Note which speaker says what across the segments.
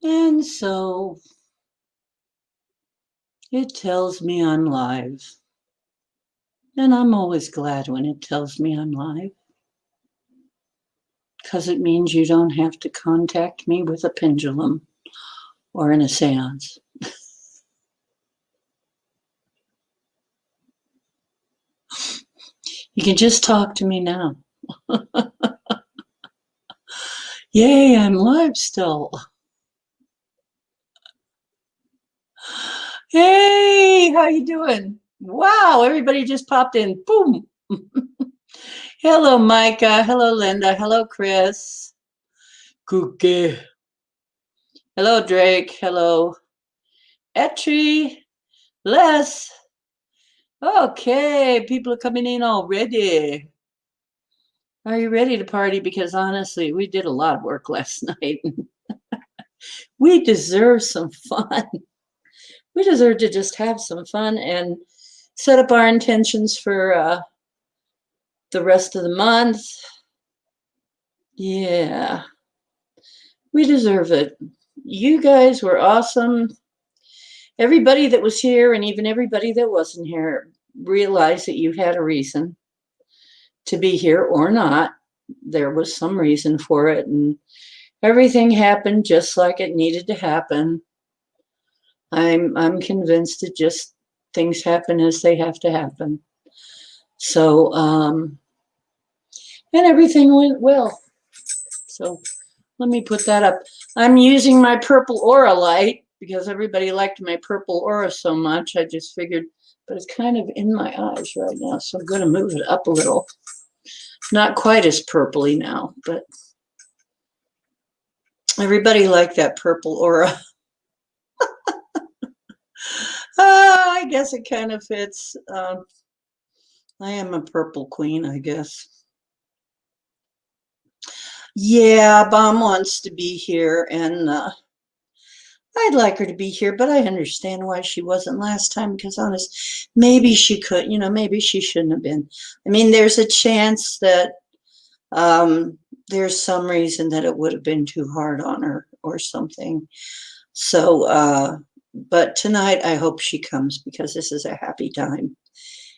Speaker 1: And so it tells me I'm live. And I'm always glad when it tells me I'm live because it means you don't have to contact me with a pendulum or in a seance. You can just talk to me now. Yay, I'm live still. Hey, how you doing? Wow, everybody just popped in. Boom. Hello, Micah. Hello, Linda. Hello, Chris. Cookie. Hello, Drake. Hello, Etri. Les. Okay, people are coming in already. Are you ready to party? Because honestly, we did a lot of work last night. We deserve some fun. We deserve to just have some fun and set up our intentions for the rest of the month. Yeah, we deserve it. You guys were awesome. Everybody that was here and even everybody that wasn't here realized that you had a reason to be here or not. There was some reason for it, and everything happened just like it needed to happen. I'm convinced that just things happen as they have to happen. So and everything went well. So let me put that up. I'm using my purple aura light because everybody liked my purple aura so much. I just figured, but it's kind of in my eyes right now, so I'm going to move it up a little. Not quite as purpley now, but everybody liked that purple aura. I guess it kind of fits. I am a purple queen, I guess. Yeah, Bomb wants to be here, and I'd like her to be here, but I understand why she wasn't last time because, honest, maybe she could, maybe she shouldn't have been. I mean, there's a chance that there's some reason that it would have been too hard on her or something. So, but tonight I hope she comes because this is a happy time.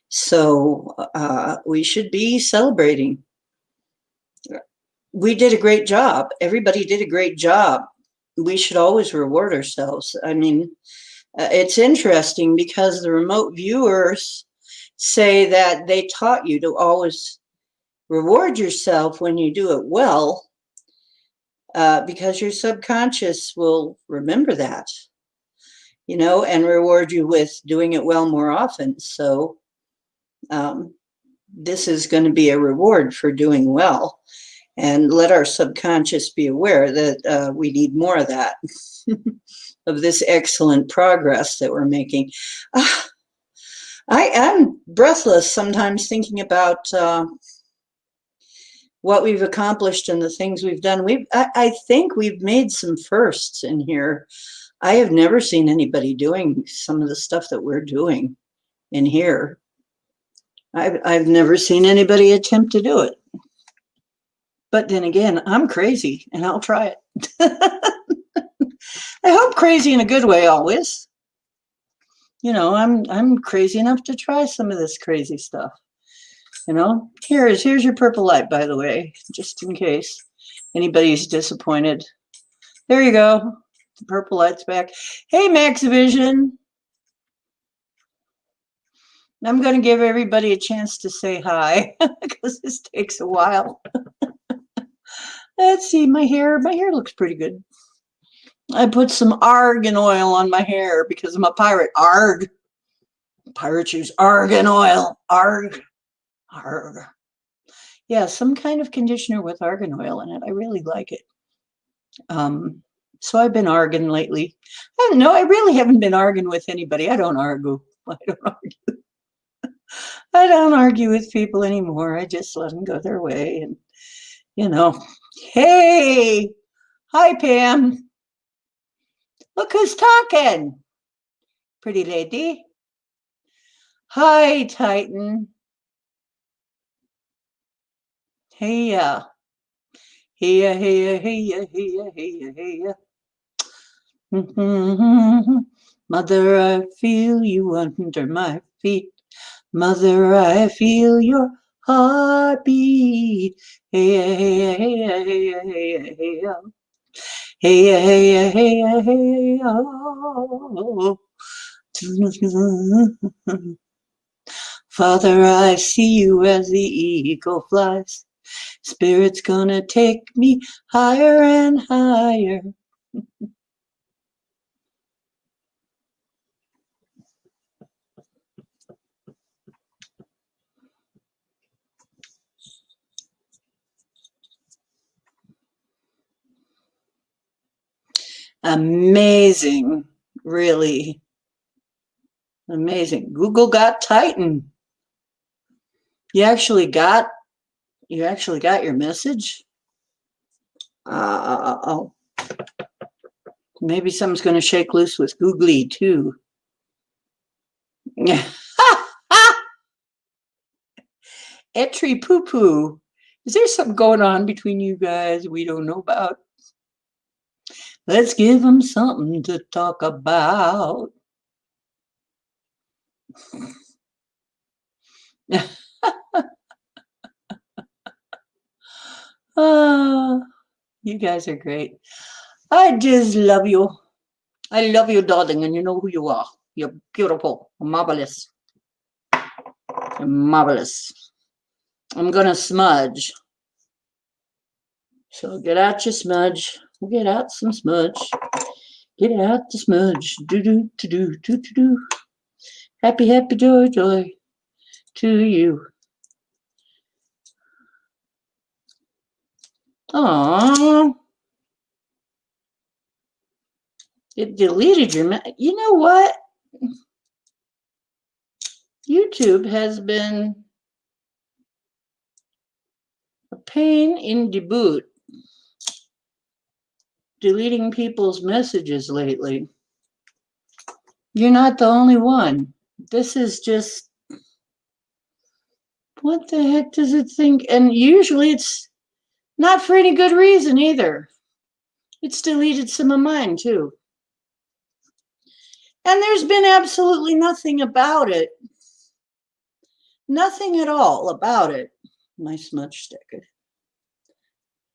Speaker 1: So we should be celebrating. We did a great job. Everybody did a great job. We should always reward ourselves. I mean, it's interesting because the remote viewers say that they taught you to always reward yourself when you do it well, because your subconscious will remember that, and reward you with doing it well more often. So this is going to be a reward for doing well. And let our subconscious be aware that we need more of that, of this excellent progress that we're making. I am breathless sometimes thinking about what we've accomplished and the things we've done. I think we've made some firsts in here. I have never seen anybody doing some of the stuff that we're doing in here. I've never seen anybody attempt to do it. But then again, I'm crazy and I'll try it. I hope crazy in a good way always. I'm crazy enough to try some of this crazy stuff. Here's your purple light, by the way, just in case anybody's disappointed. There you go. The purple light's back. Hey, Max Vision. I'm going to give everybody a chance to say hi because this takes a while. Let's see, my hair looks pretty good. I put some argan oil on my hair because I'm a pirate. Arg. Pirates use argan oil. Arg. Arg. Yeah, some kind of conditioner with argan oil in it. I really like it. So I've been argan lately. I don't know. I really haven't been argan with anybody. I don't argue. I don't argue with people anymore. I just let them go their way. And, hey, hi, Pam. Look who's talking. Pretty lady. Hi, Titan. Hey, hey, hey, hey, hey, hey, hey. Mother, I feel you under my feet. Mother, I feel your heartbeat. Hey, hey, hey, hey, hey, hey, oh. Hey, hey, hey, hey, oh. Father, I see you as the eagle flies. Spirit's gonna take me higher and higher. Amazing, really amazing. Google got Titan. You actually got your message. Oh, maybe something's going to shake loose with Googly too. Etri poo poo. Is there something going on between you guys we don't know about? Let's give them something to talk about. Oh, you guys are great. I just love you. I love you, darling, and you know who you are. You're beautiful, marvelous, marvelous. I'm gonna smudge. So get out your smudge. Get out some smudge. Get out the smudge. Do do do do do do do. Happy, happy, joy, joy to you. Aww. It deleted your. You know what? YouTube has been a pain in the boot deleting people's messages lately. You're not the only one. This is just. What the heck does it think? And usually it's not for any good reason either. It's deleted some of mine too. And there's been absolutely nothing about it. Nothing at all about it. My smudge sticker.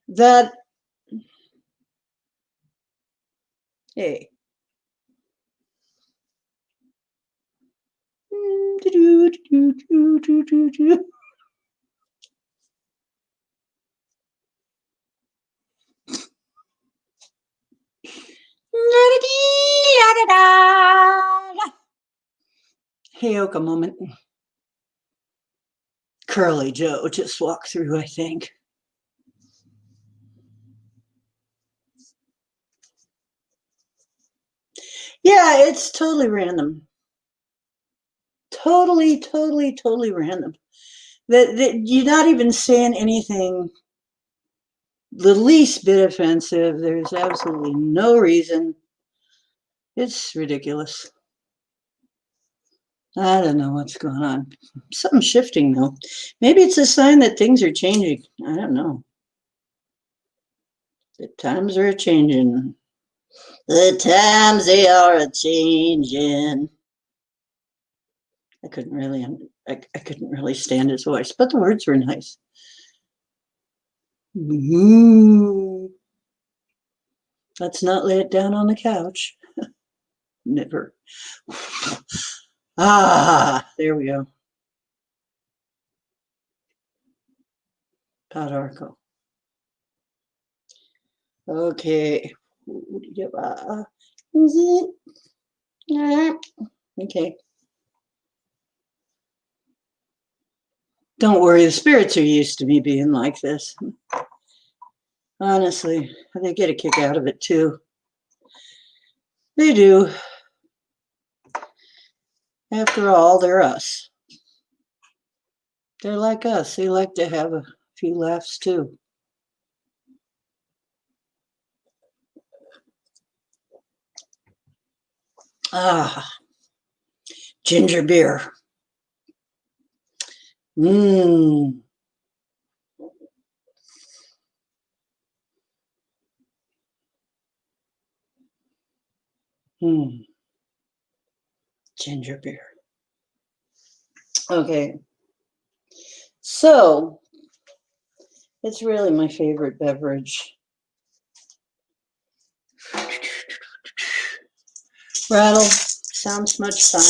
Speaker 1: That, hey. Hey, Oka moment. Curly Joe just walked through, I think. Yeah, it's totally random. Totally random. That you're not even saying anything the least bit offensive. There's absolutely no reason. It's ridiculous. I don't know what's going on. Something's shifting though. Maybe it's a sign that things are changing. I don't know. The times are changing. The times they are a changing. I couldn't really, I couldn't really stand his voice, but the words were nice. Let's not lay it down on the couch. Never. There we go. Pat Arco. Okay. Okay. Don't worry, the spirits are used to me being like this. Honestly, they get a kick out of it too. They do. After all, they're us. They're like us. They like to have a few laughs too. Ginger beer. Mmm. Ginger beer. Okay. So, it's really my favorite beverage. Rattle. Sounds much fun.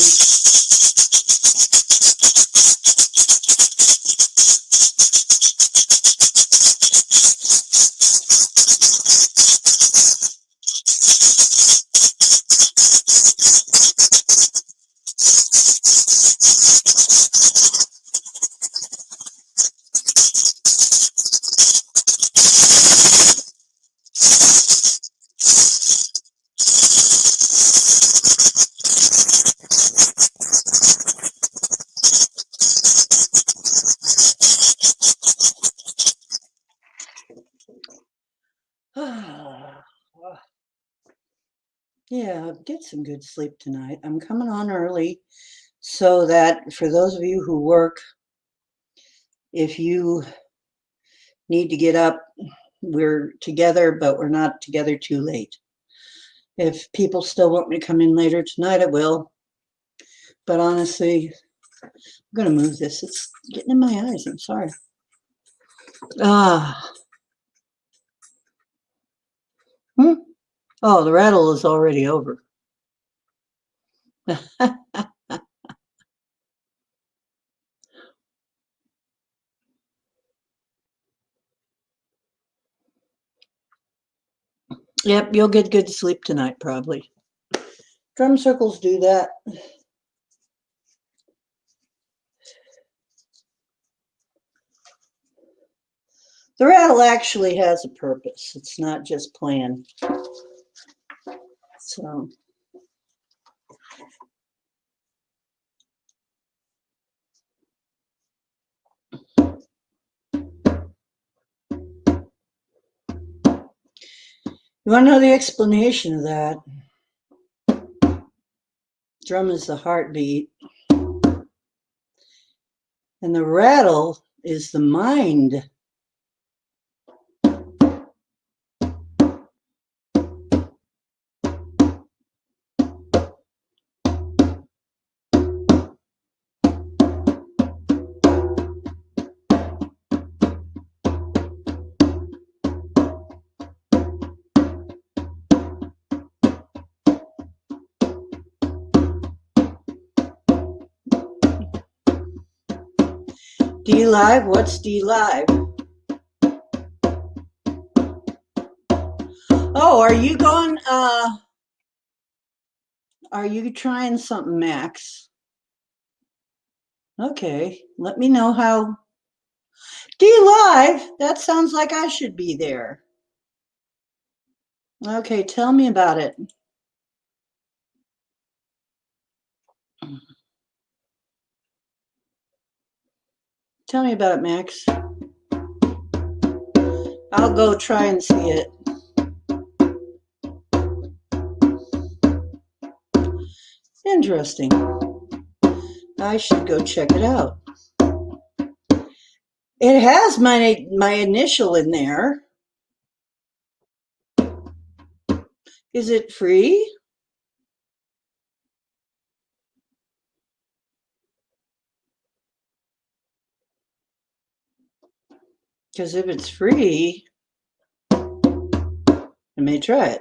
Speaker 1: Yeah, get some good sleep tonight. I'm coming on early so that for those of you who work, if you need to get up, we're together, but we're not together too late. If people still want me to come in later tonight, I will. But honestly, I'm going to move this. It's getting in my eyes. I'm sorry. Ah. Oh, the rattle is already over. Yep, you'll get good sleep tonight, probably. Drum circles do that. The rattle actually has a purpose. It's not just playing. So. You want to know the explanation of that? Drum is the heartbeat, and the rattle is the mind. D Live? What's D Live? Oh, are you going, are you trying something, Max? Okay, let me know how. D Live? That sounds like I should be there. Okay, tell me about it. Tell me about it, Max. I'll go try and see it. Interesting. I should go check it out. It has my initial in there. Is it free? Because if it's free, I may try it.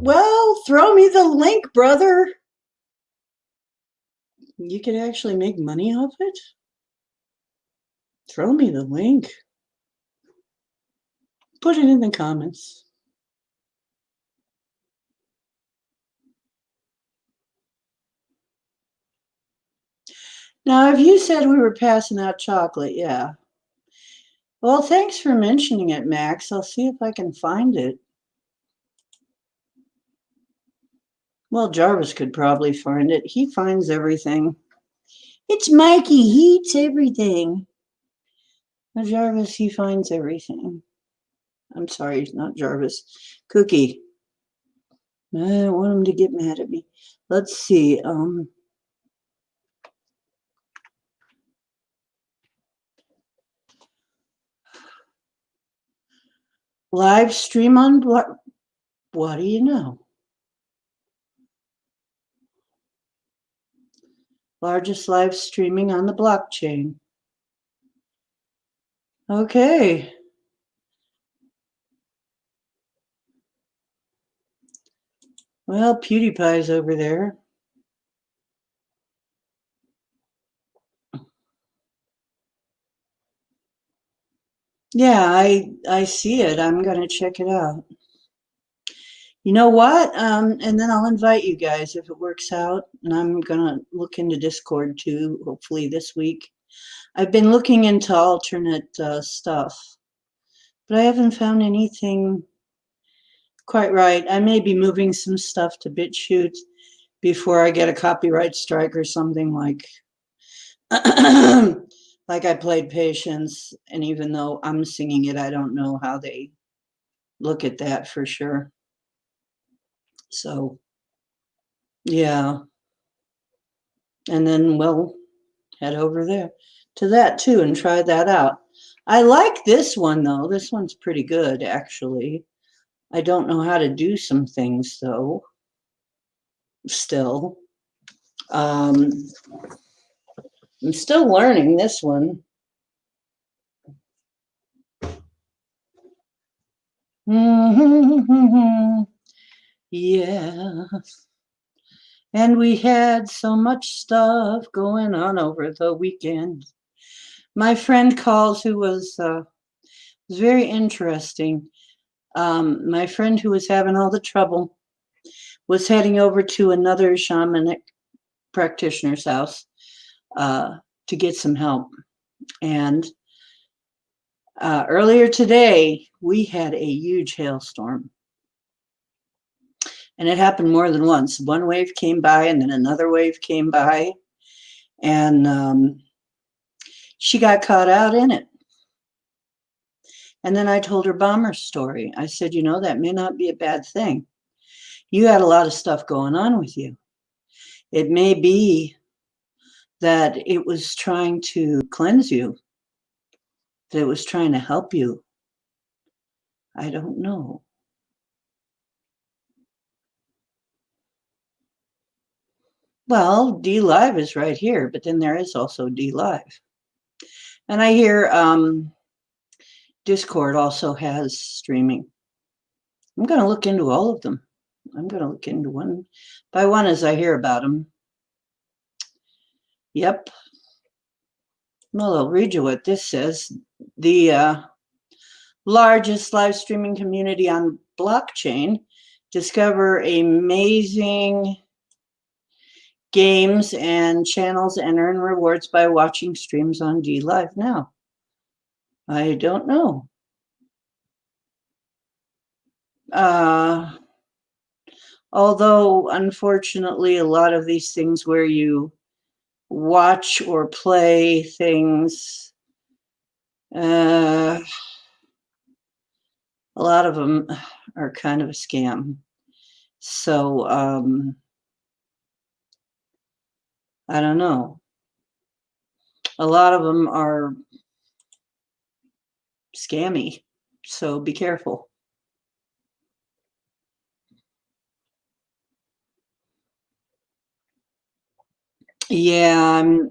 Speaker 1: Well, throw me the link, brother. You can actually make money off it? Throw me the link. Put it in the comments. Now, if you said we were passing out chocolate, yeah. Well, thanks for mentioning it, Max. I'll see if I can find it. Well, Jarvis could probably find it. He finds everything. It's Mikey. He eats everything. Well, Jarvis, he finds everything. I'm sorry, not Jarvis. Cookie. I don't want him to get mad at me. Let's see. Live stream on what do you know? Largest live streaming on the blockchain. Okay. Well, PewDiePie's over there. Yeah, I see it. I'm gonna check it out. You know what? And then I'll invite you guys if it works out. And I'm gonna look into Discord too, hopefully this week. I've been looking into alternate stuff, but I haven't found anything quite right. I may be moving some stuff to BitChute before I get a copyright strike or something like like I played Patience, and even though I'm singing it, I don't know how they look at that for sure. So, yeah. And then we'll head over there to that too and try that out. I like this one though. This one's pretty good actually. I don't know how to do some things though, still. Um, I'm still learning this one. Yeah. And we had so much stuff going on over the weekend. My friend calls who was very interesting. My friend who was having all the trouble was heading over to another shamanic practitioner's house to get some help. And earlier today, we had a huge hailstorm. And it happened more than once. One wave came by, and then another wave came by. And she got caught out in it. And then I told her Bomber's story. I said, you know, that may not be a bad thing. You had a lot of stuff going on with you. It may be that it was trying to cleanse you, that it was trying to help you. I don't know. Well, D Live is right here, but then there is also D Live. And I hear Discord also has streaming. I'm going to look into all of them. I'm going to look into one by one as I hear about them. Yep. Well, I'll read you what this says. The largest live streaming community on blockchain discover amazing games and channels and earn rewards by watching streams on D Live now. I don't know. Although, unfortunately, a lot of these things where you watch or play things, a lot of them are kind of a scam. So, I don't know. A lot of them are scammy, so be careful. Yeah, I'm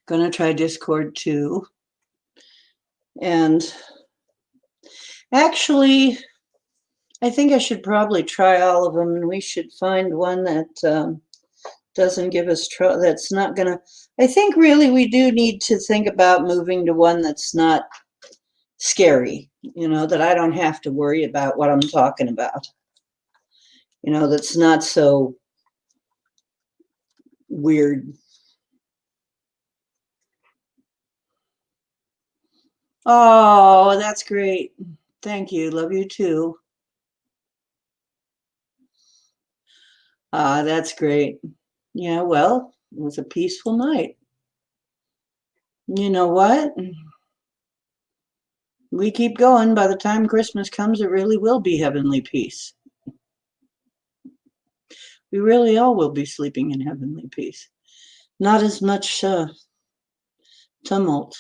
Speaker 1: gonna try Discord too. And actually, I think I should probably try all of them, and we should find one that doesn't give us trouble. That's not gonna. I think really we do need to think about moving to one that's not scary. You know, that I don't have to worry about what I'm talking about. You know, that's not so weird. Oh, that's great. Thank you. Love you too. Ah, that's great. Yeah, well, it was a peaceful night. You know what? We keep going. By the time Christmas comes, it really will be heavenly peace. We really all will be sleeping in heavenly peace. Not as much tumult.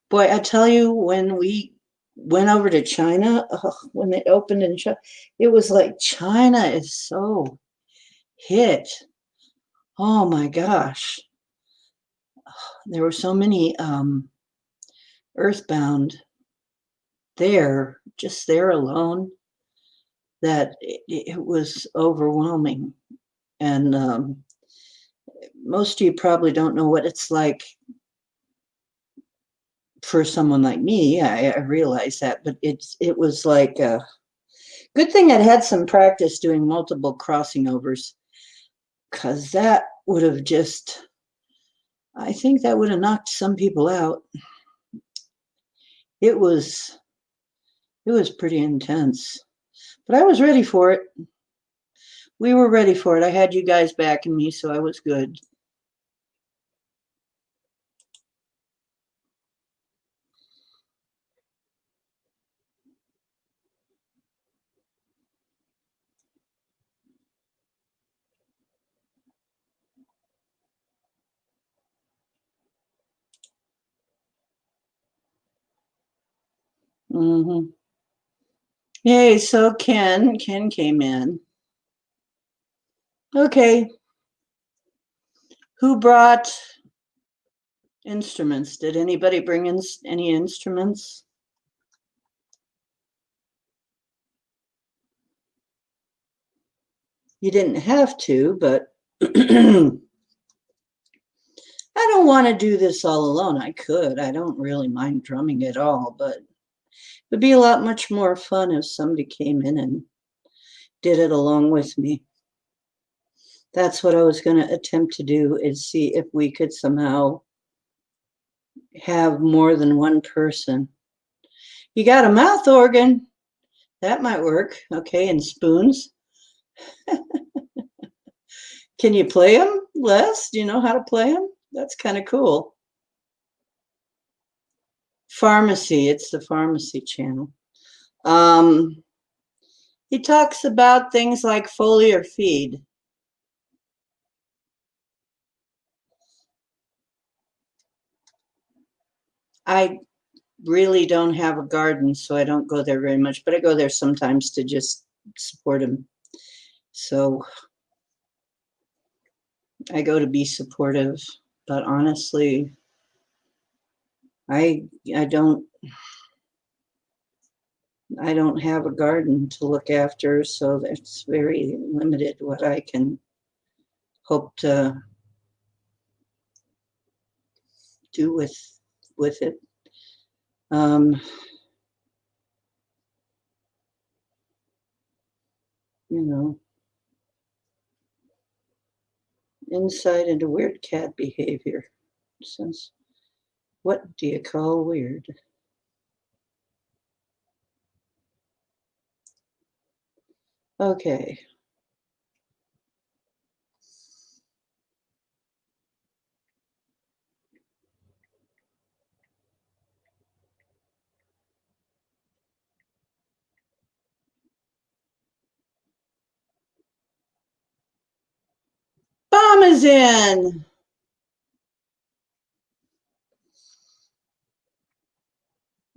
Speaker 1: Boy, I tell you, when we went over to China, when they opened in China, it was like China is so hit. Oh my gosh. There were so many earthbound there, just there alone, that it was overwhelming. And most of you probably don't know what it's like for someone like me. I realize that, but it was like a good thing I'd had some practice doing multiple crossing overs, because that would have just, I think that would have knocked some people out. It was pretty intense, but I was ready for it. We were ready for it. I had you guys backing me, so I was good. Mm-hmm. Yay, so Ken came in. Okay, who brought instruments? Did anybody bring in any instruments? You didn't have to, but I don't want to do this all alone. I could. I don't really mind drumming at all, but it would be a lot much more fun if somebody came in and did it along with me. That's what I was going to attempt to do, is see if we could somehow have more than one person. You got a mouth organ. That might work. Okay, and spoons. Can you play them, Les? Do you know how to play them? That's kind of cool. Pharmacy. It's the pharmacy channel. He talks about things like foliar feed. I really don't have a garden, so I don't go there very much, but I go there sometimes to just support him. So I go to be supportive, but honestly, I don't have a garden to look after, so it's very limited what I can hope to do with it. You know, insight into weird cat behavior. Since what do you call weird? Okay. Bomb is in.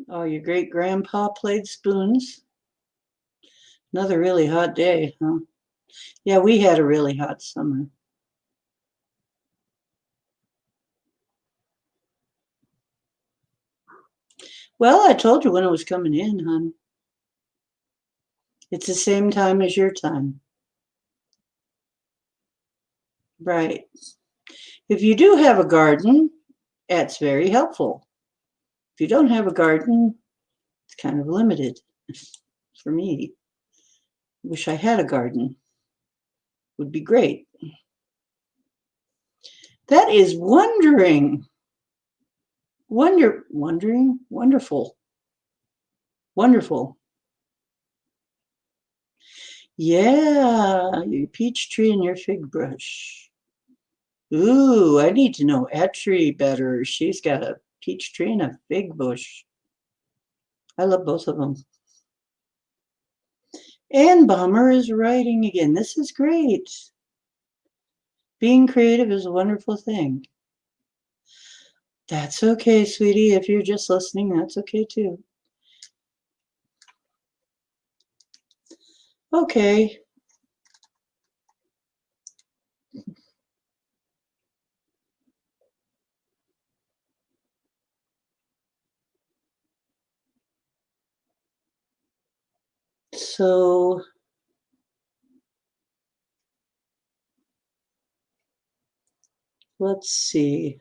Speaker 1: Oh, your great grandpa played spoons. Another really hot day, huh? Yeah, we had a really hot summer. Well, I told you when it was coming in, hon. It's the same time as your time. Right. If you do have a garden, that's very helpful. If you don't have a garden, it's kind of limited for me. Wish I had a garden. Would be great. That is wonderful. Wonderful. Yeah, your peach tree and your fig brush. Ooh, I need to know Etri better. She's got a peach tree and a fig bush. I love both of them. And Bomber is writing again. This is great. Being creative is a wonderful thing. That's okay, sweetie. If you're just listening, that's okay too. Okay. So let's see.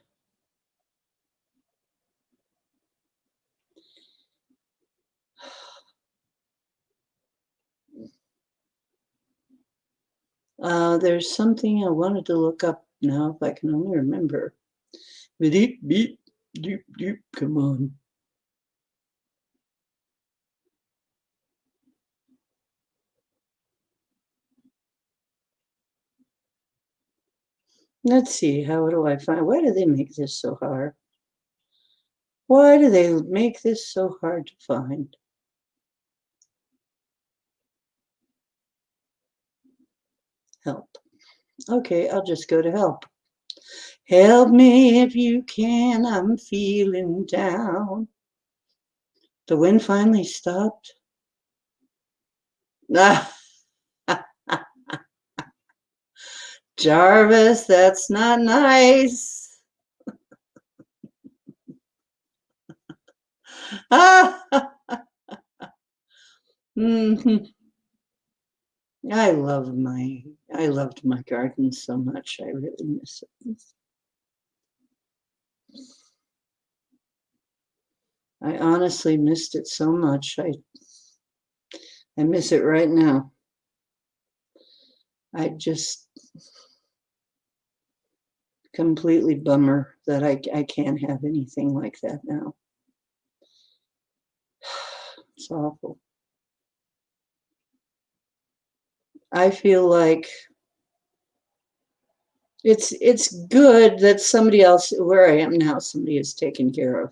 Speaker 1: There's something I wanted to look up now if I can only remember. Beep, beep, doop, doop. Come on. Let's see. How do I find? Why do they make this so hard? Why do they make this so hard to find? Help. Okay, I'll just go to help. Help me if you can, I'm feeling down. The wind finally stopped. Ah, Jarvis, that's not nice. Ah, mhm. I loved my garden so much. I really miss it. I honestly missed it so much. I miss it right now. I just completely bummer that I can't have anything like that now. It's awful. I feel like it's good that somebody else where I am now, somebody has taken care of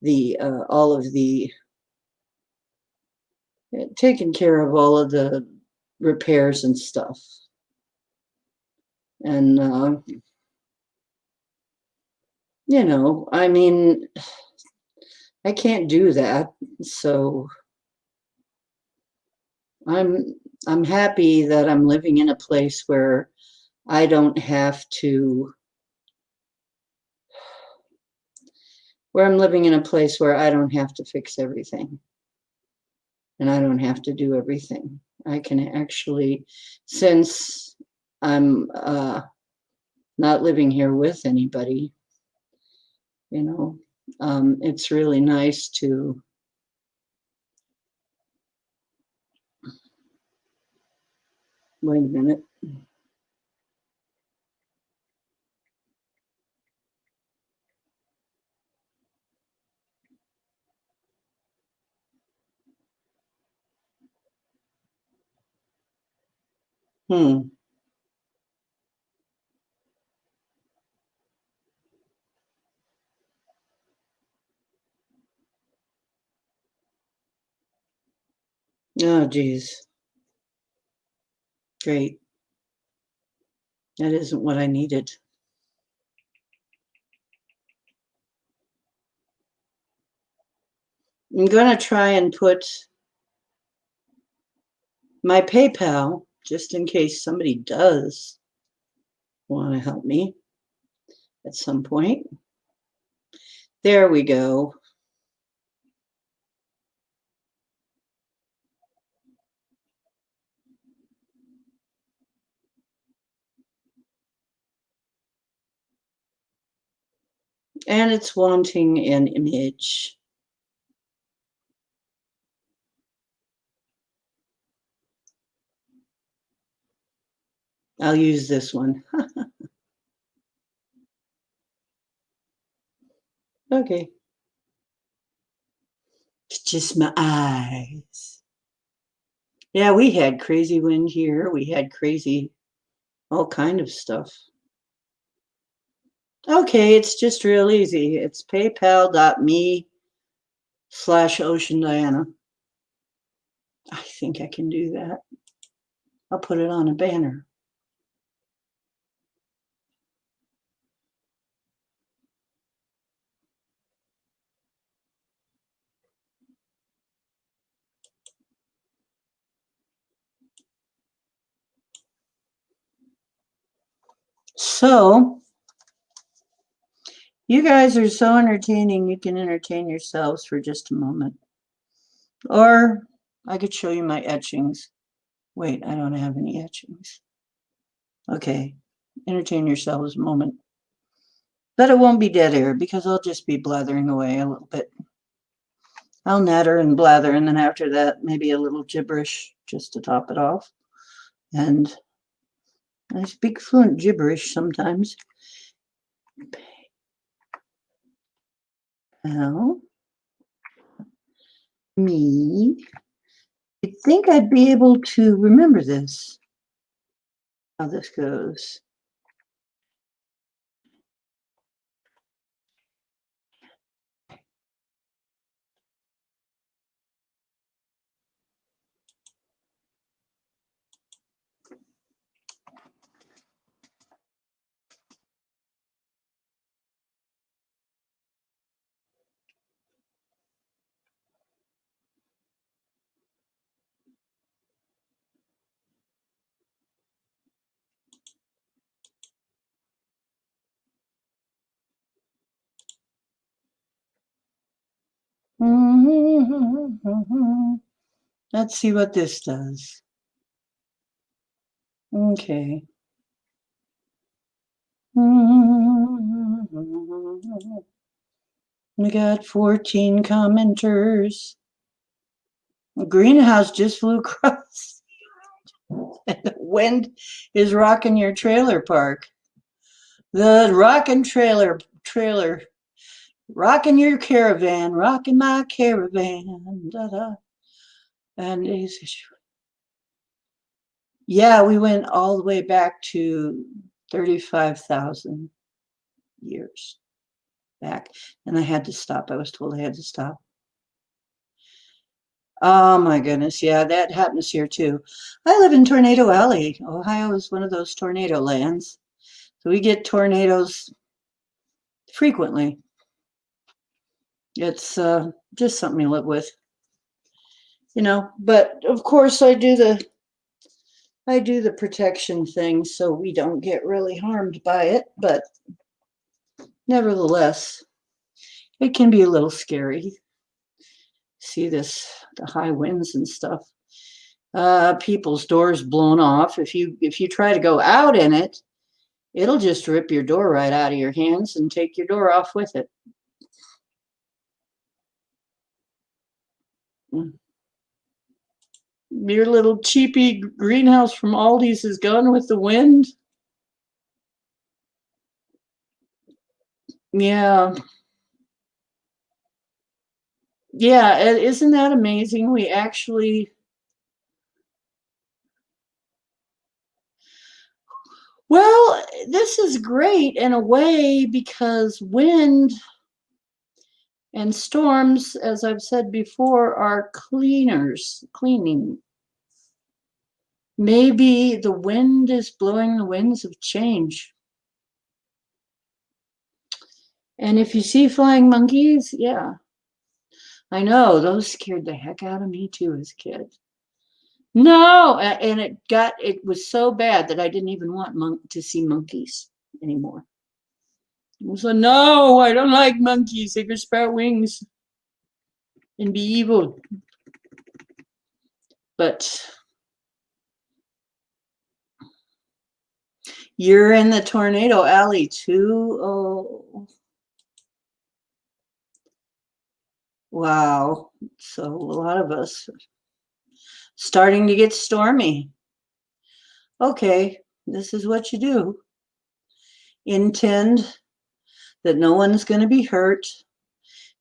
Speaker 1: the all of the taken care of all of the repairs and stuff. And I mean, I can't do that. So I'm I'm happy that I'm living in a place where I don't have to where I'm living in a place where I don't have to fix everything and I don't have to do everything. I can actually, since I'm not living here with anybody, you know, it's really nice to, wait a minute. Hmm. Oh, geez. Great. That isn't what I needed. I'm going to try and put my PayPal, just in case somebody does want to help me at some point. There we go. And it's wanting an image. I'll use this one. Okay. It's just my eyes. Yeah, we had crazy wind here. We had crazy, all kind of stuff. Okay, it's just real easy. It's paypal.me/Ocean Diana. I think I can do that. I'll put it on a banner. So, you guys are so entertaining, you can entertain yourselves for just a moment. Or I could show you my etchings. Wait, I don't have any etchings. Okay, entertain yourselves a moment. But it won't be dead air because I'll just be blathering away a little bit. I'll natter and blather, and then after that, maybe a little gibberish just to top it off. And I speak fluent gibberish sometimes. Well, me. You'd think I'd be able to remember this, how this goes. Let's see what this does. Okay. We got 14 commenters. The greenhouse just flew across. And the wind is rocking your trailer park. The rocking trailer, rocking your caravan, rocking my caravan. Da, da. And yeah, we went all the way back to 35,000 years back. And I had to stop. I was told I had to stop. Oh my goodness. Yeah, that happens here too. I live in Tornado Alley. Ohio is one of those tornado lands. So we get tornadoes frequently. It's just something you live with, but of course I do the protection thing so we don't get really harmed by it, but nevertheless, it can be a little scary. See the high winds and stuff. People's doors blown off. If you try to go out in it, it'll just rip your door right out of your hands and take your door off with it. Your little cheapy greenhouse from Aldi's is gone with the wind. Yeah. Yeah, isn't that amazing? We actually, well, this is great in a way because wind and storms, as I've said before, are cleaning. Maybe the wind is blowing the winds of change. And if you see flying monkeys, yeah, I know those scared the heck out of me too as a kid. No, and it was so bad that I didn't even want to see monkeys anymore. So no, I don't like monkeys. They can sprout wings and be evil. But you're in the tornado alley too. Oh, wow. So a lot of us starting to get stormy. Okay, this is what you do. Intend that no one's going to be hurt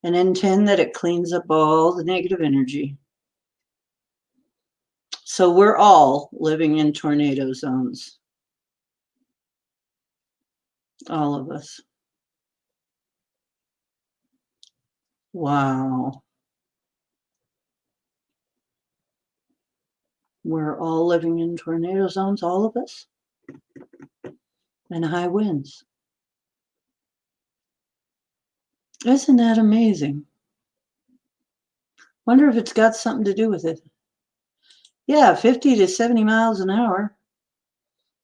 Speaker 1: and intend that it cleans up all the negative energy. So we're all living in tornado zones. All of us. Wow. We're all living in tornado zones, all of us, and high winds. Isn't that amazing? Wonder if it's got something to do with it. Yeah, 50 to 70 miles an hour.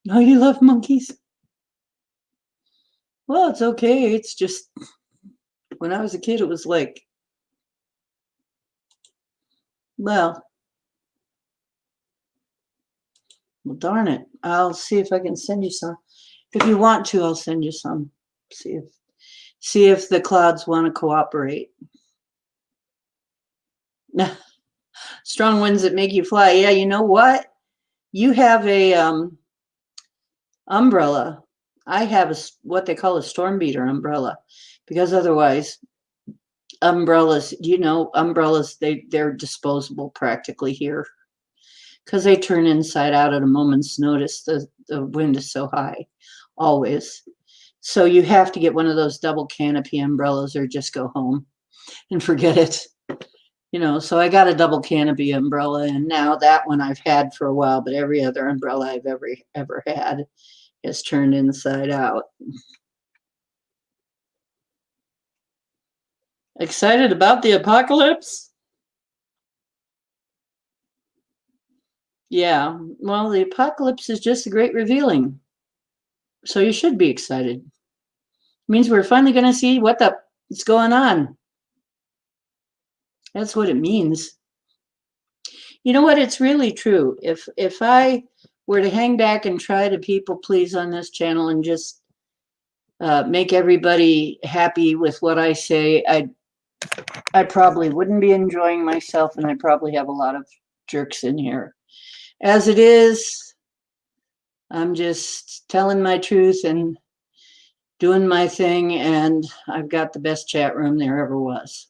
Speaker 1: Oh, you love monkeys? Well, it's okay. It's just when I was a kid, it was like, well, darn it. I'll see if I can send you some. If you want to, I'll send you some. See if the clouds want to cooperate. Strong winds that make you fly. Yeah, you know what? You have a umbrella. I have what they call a storm beater umbrella, because otherwise, umbrellas, umbrellas, they're disposable practically here, because they turn inside out at a moment's notice. The wind is so high, always. So you have to get one of those double canopy umbrellas or just go home and forget it. So I got a double canopy umbrella, and now that one I've had for a while, but every other umbrella I've ever had is turned inside out. Excited about the apocalypse? Yeah, well, the apocalypse is just a great revealing. So you should be excited. It means we're finally going to see what's going on. That's what it means. You know what? It's really true. If I were to hang back and try to people please on this channel and just make everybody happy with what I say, I probably wouldn't be enjoying myself, and I probably have a lot of jerks in here. As it is, I'm just telling my truth and doing my thing, and I've got the best chat room there ever was.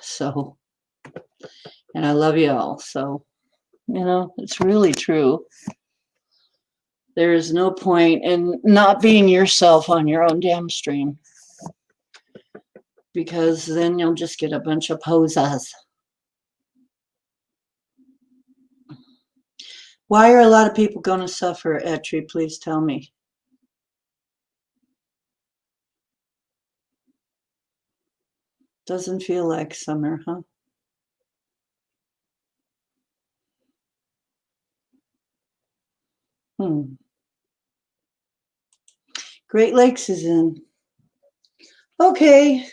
Speaker 1: So, and I love you all. So, it's really true. There is no point in not being yourself on your own damn stream, because then you'll just get a bunch of posers. Why are a lot of people going to suffer, Etri? Please tell me. Doesn't feel like summer, huh? Great Lakes is in. Okay.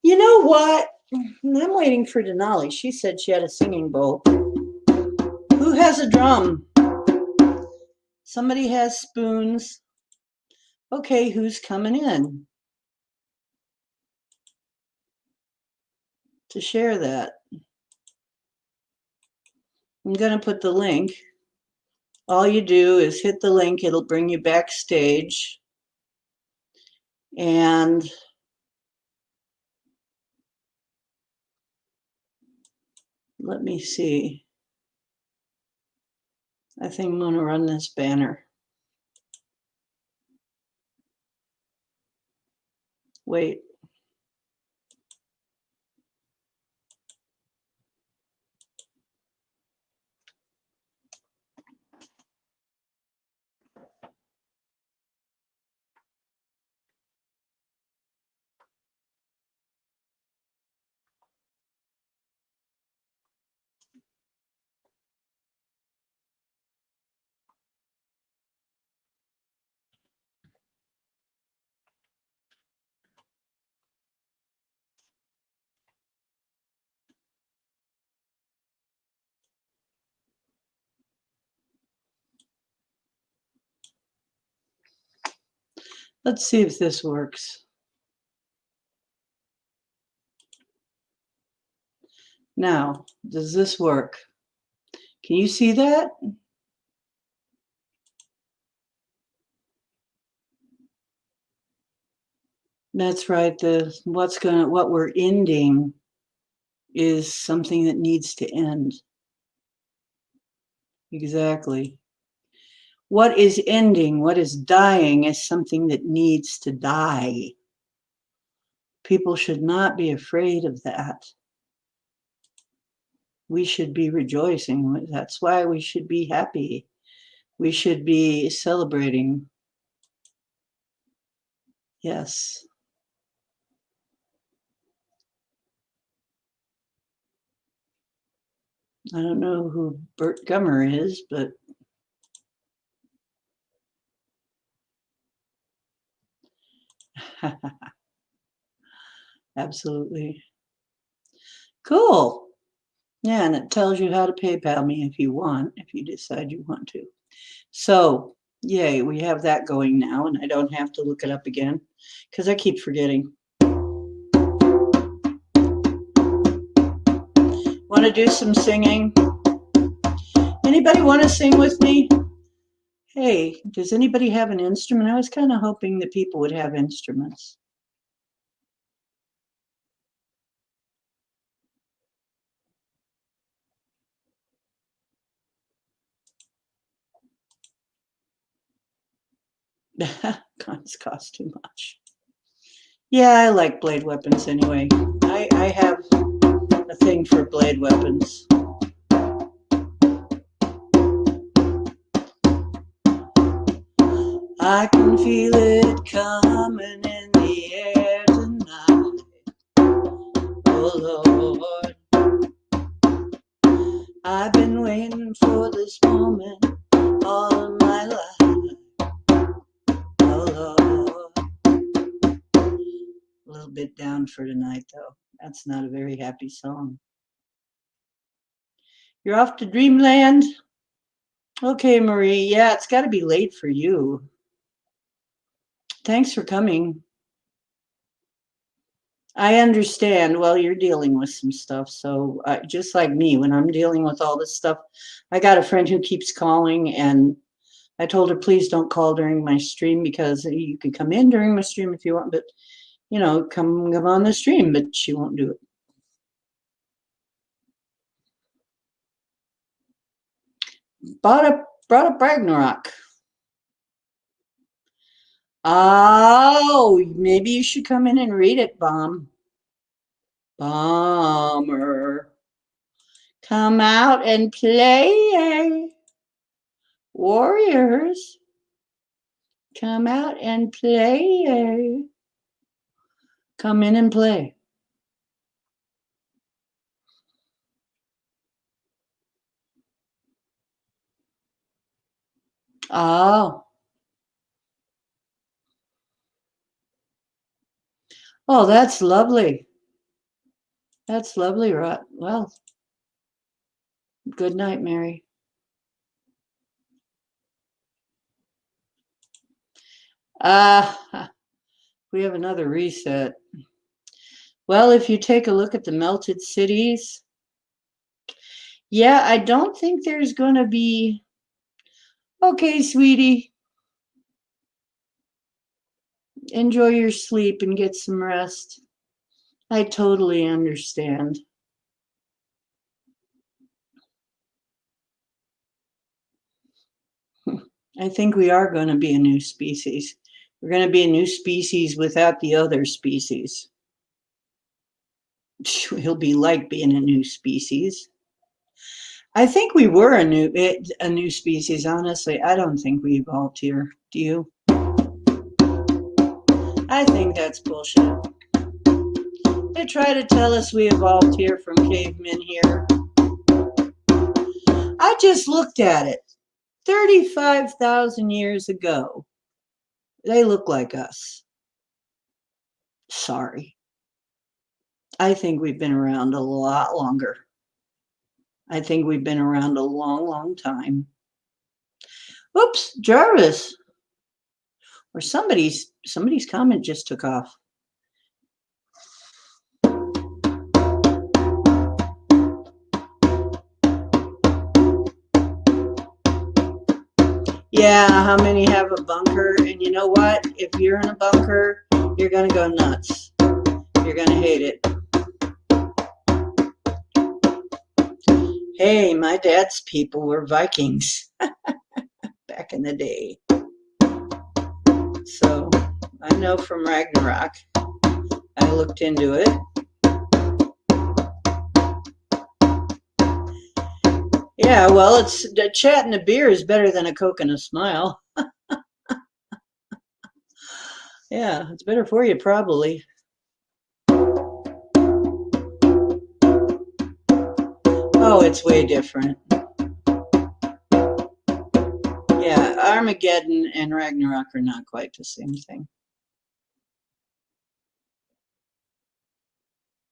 Speaker 1: You know what? I'm waiting for Denali. She said she had a singing bowl. Who has a drum? Somebody has spoons. Okay, who's coming in to share that? I'm going to put the link. All you do is hit the link. It'll bring you backstage. And let me see. I think I'm going to run this banner. Wait. Let's see if this works. Now, does this work? Can you see that? That's right. What we're ending is something that needs to end. Exactly. What is ending, what is dying is something that needs to die. People should not be afraid of that. We should be rejoicing. That's why we should be happy. We should be celebrating. Yes. I don't know who Bert Gummer is, but absolutely. Cool. Yeah, and it tells you how to PayPal me if you want, if you decide you want to. So, yay, we have that going now, and I don't have to look it up again because I keep forgetting. Want to do some singing? Anybody want to sing with me? Hey, does anybody have an instrument? I was kind of hoping that people would have instruments. Guns cost too much. Yeah, I like blade weapons anyway. I have a thing for blade weapons. I can feel it coming in the air tonight. Oh Lord, I've been waiting for this moment all of my life. Oh Lord. A little bit down for tonight though. That's not a very happy song. You're off to dreamland? Okay, Marie. Yeah, it's got to be late for you. Thanks for coming. I understand. Well, you're dealing with some stuff. So, just like me, when I'm dealing with all this stuff, I got a friend who keeps calling, and I told her, please don't call during my stream because you can come in during my stream if you want, but come on the stream, but she won't do it. Brought up Ragnarok. Oh, maybe you should come in and read it, Bomber. Come out and play. Warriors. Come out and play. Come in and play. Oh. Oh, that's lovely. That's lovely, Rod. Well, good night, Mary. We have another reset. Well, if you take a look at the melted cities, yeah, I don't think there's going to be. Okay, sweetie. Enjoy your sleep and get some rest. I totally understand. I think we are going to be a new species. We're going to be a new species without the other species. It'll be like being a new species. I think we were a new species. Honestly, I don't think we evolved here. Do you? I think that's bullshit. They try to tell us we evolved here from cavemen here. I just looked at it. 35,000 years ago, they look like us. Sorry. I think we've been around a lot longer. I think we've been around a long, long time. Oops, Jarvis. Or somebody's comment just took off. Yeah, how many have a bunker? And you know what? If you're in a bunker, you're going to go nuts. You're going to hate it. Hey, my dad's people were Vikings back in the day. So I know from Ragnarok. I looked into it. Yeah, well, it's a chat and a beer is better than a Coke and a smile. Yeah, it's better for you, probably. Oh, it's way different. Yeah, Armageddon and Ragnarok are not quite the same thing.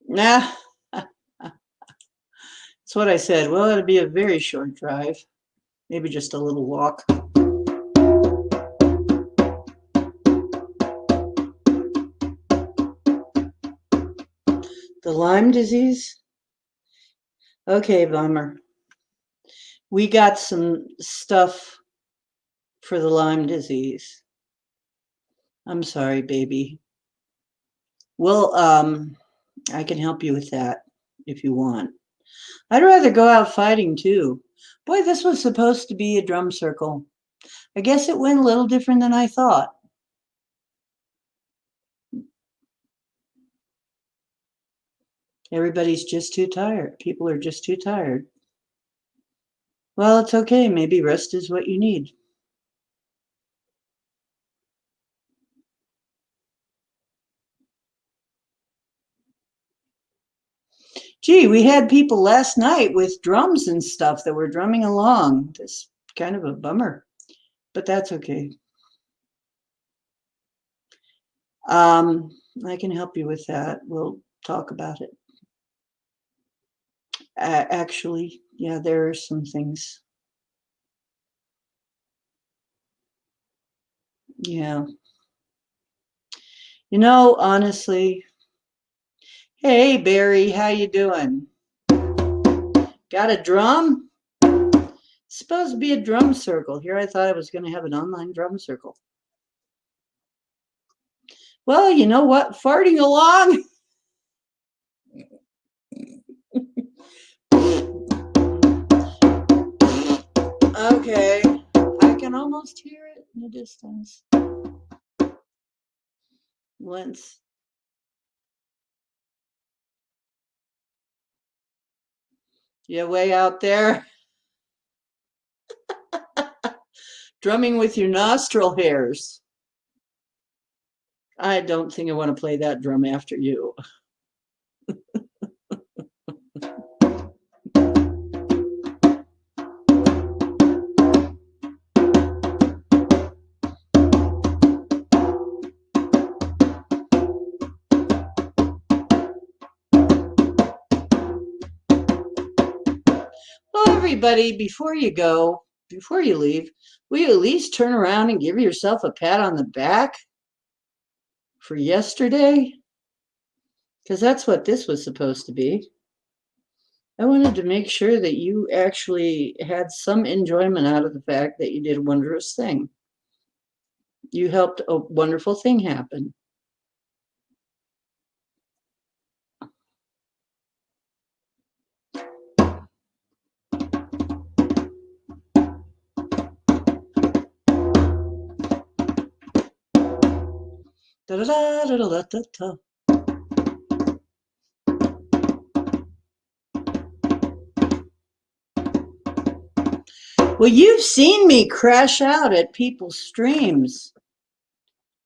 Speaker 1: Nah, that's what I said. Well, it'll be a very short drive, maybe just a little walk. The Lyme disease? Okay, bummer. We got some stuff for the Lyme disease. I'm sorry, baby. Well, I can help you with that if you want. I'd rather go out fighting too. Boy, this was supposed to be a drum circle. I guess it went a little different than I thought. Everybody's just too tired. People are just too tired. Well, it's okay. Maybe rest is what you need. Gee, we had people last night with drums and stuff that were drumming along. That's kind of a bummer, but that's okay. Um, I can help you with that. We'll talk about it. Actually, yeah, there are some things. Yeah. Honestly, hey Barry, how you doing? Got a drum? It's supposed to be a drum circle. Here I thought I was going to have an online drum circle. Well, you know what? Farting along. Okay. I can almost hear it in the distance. Once. You way out there drumming with your nostril hairs. I don't think I want to play that drum after you. Well, everybody, before you leave, will you at least turn around and give yourself a pat on the back for yesterday? Because that's what this was supposed to be. I wanted to make sure that you actually had some enjoyment out of the fact that you did a wondrous thing. You helped a wonderful thing happen. Da da da da da da da. Well, you've seen me crash out at people's streams.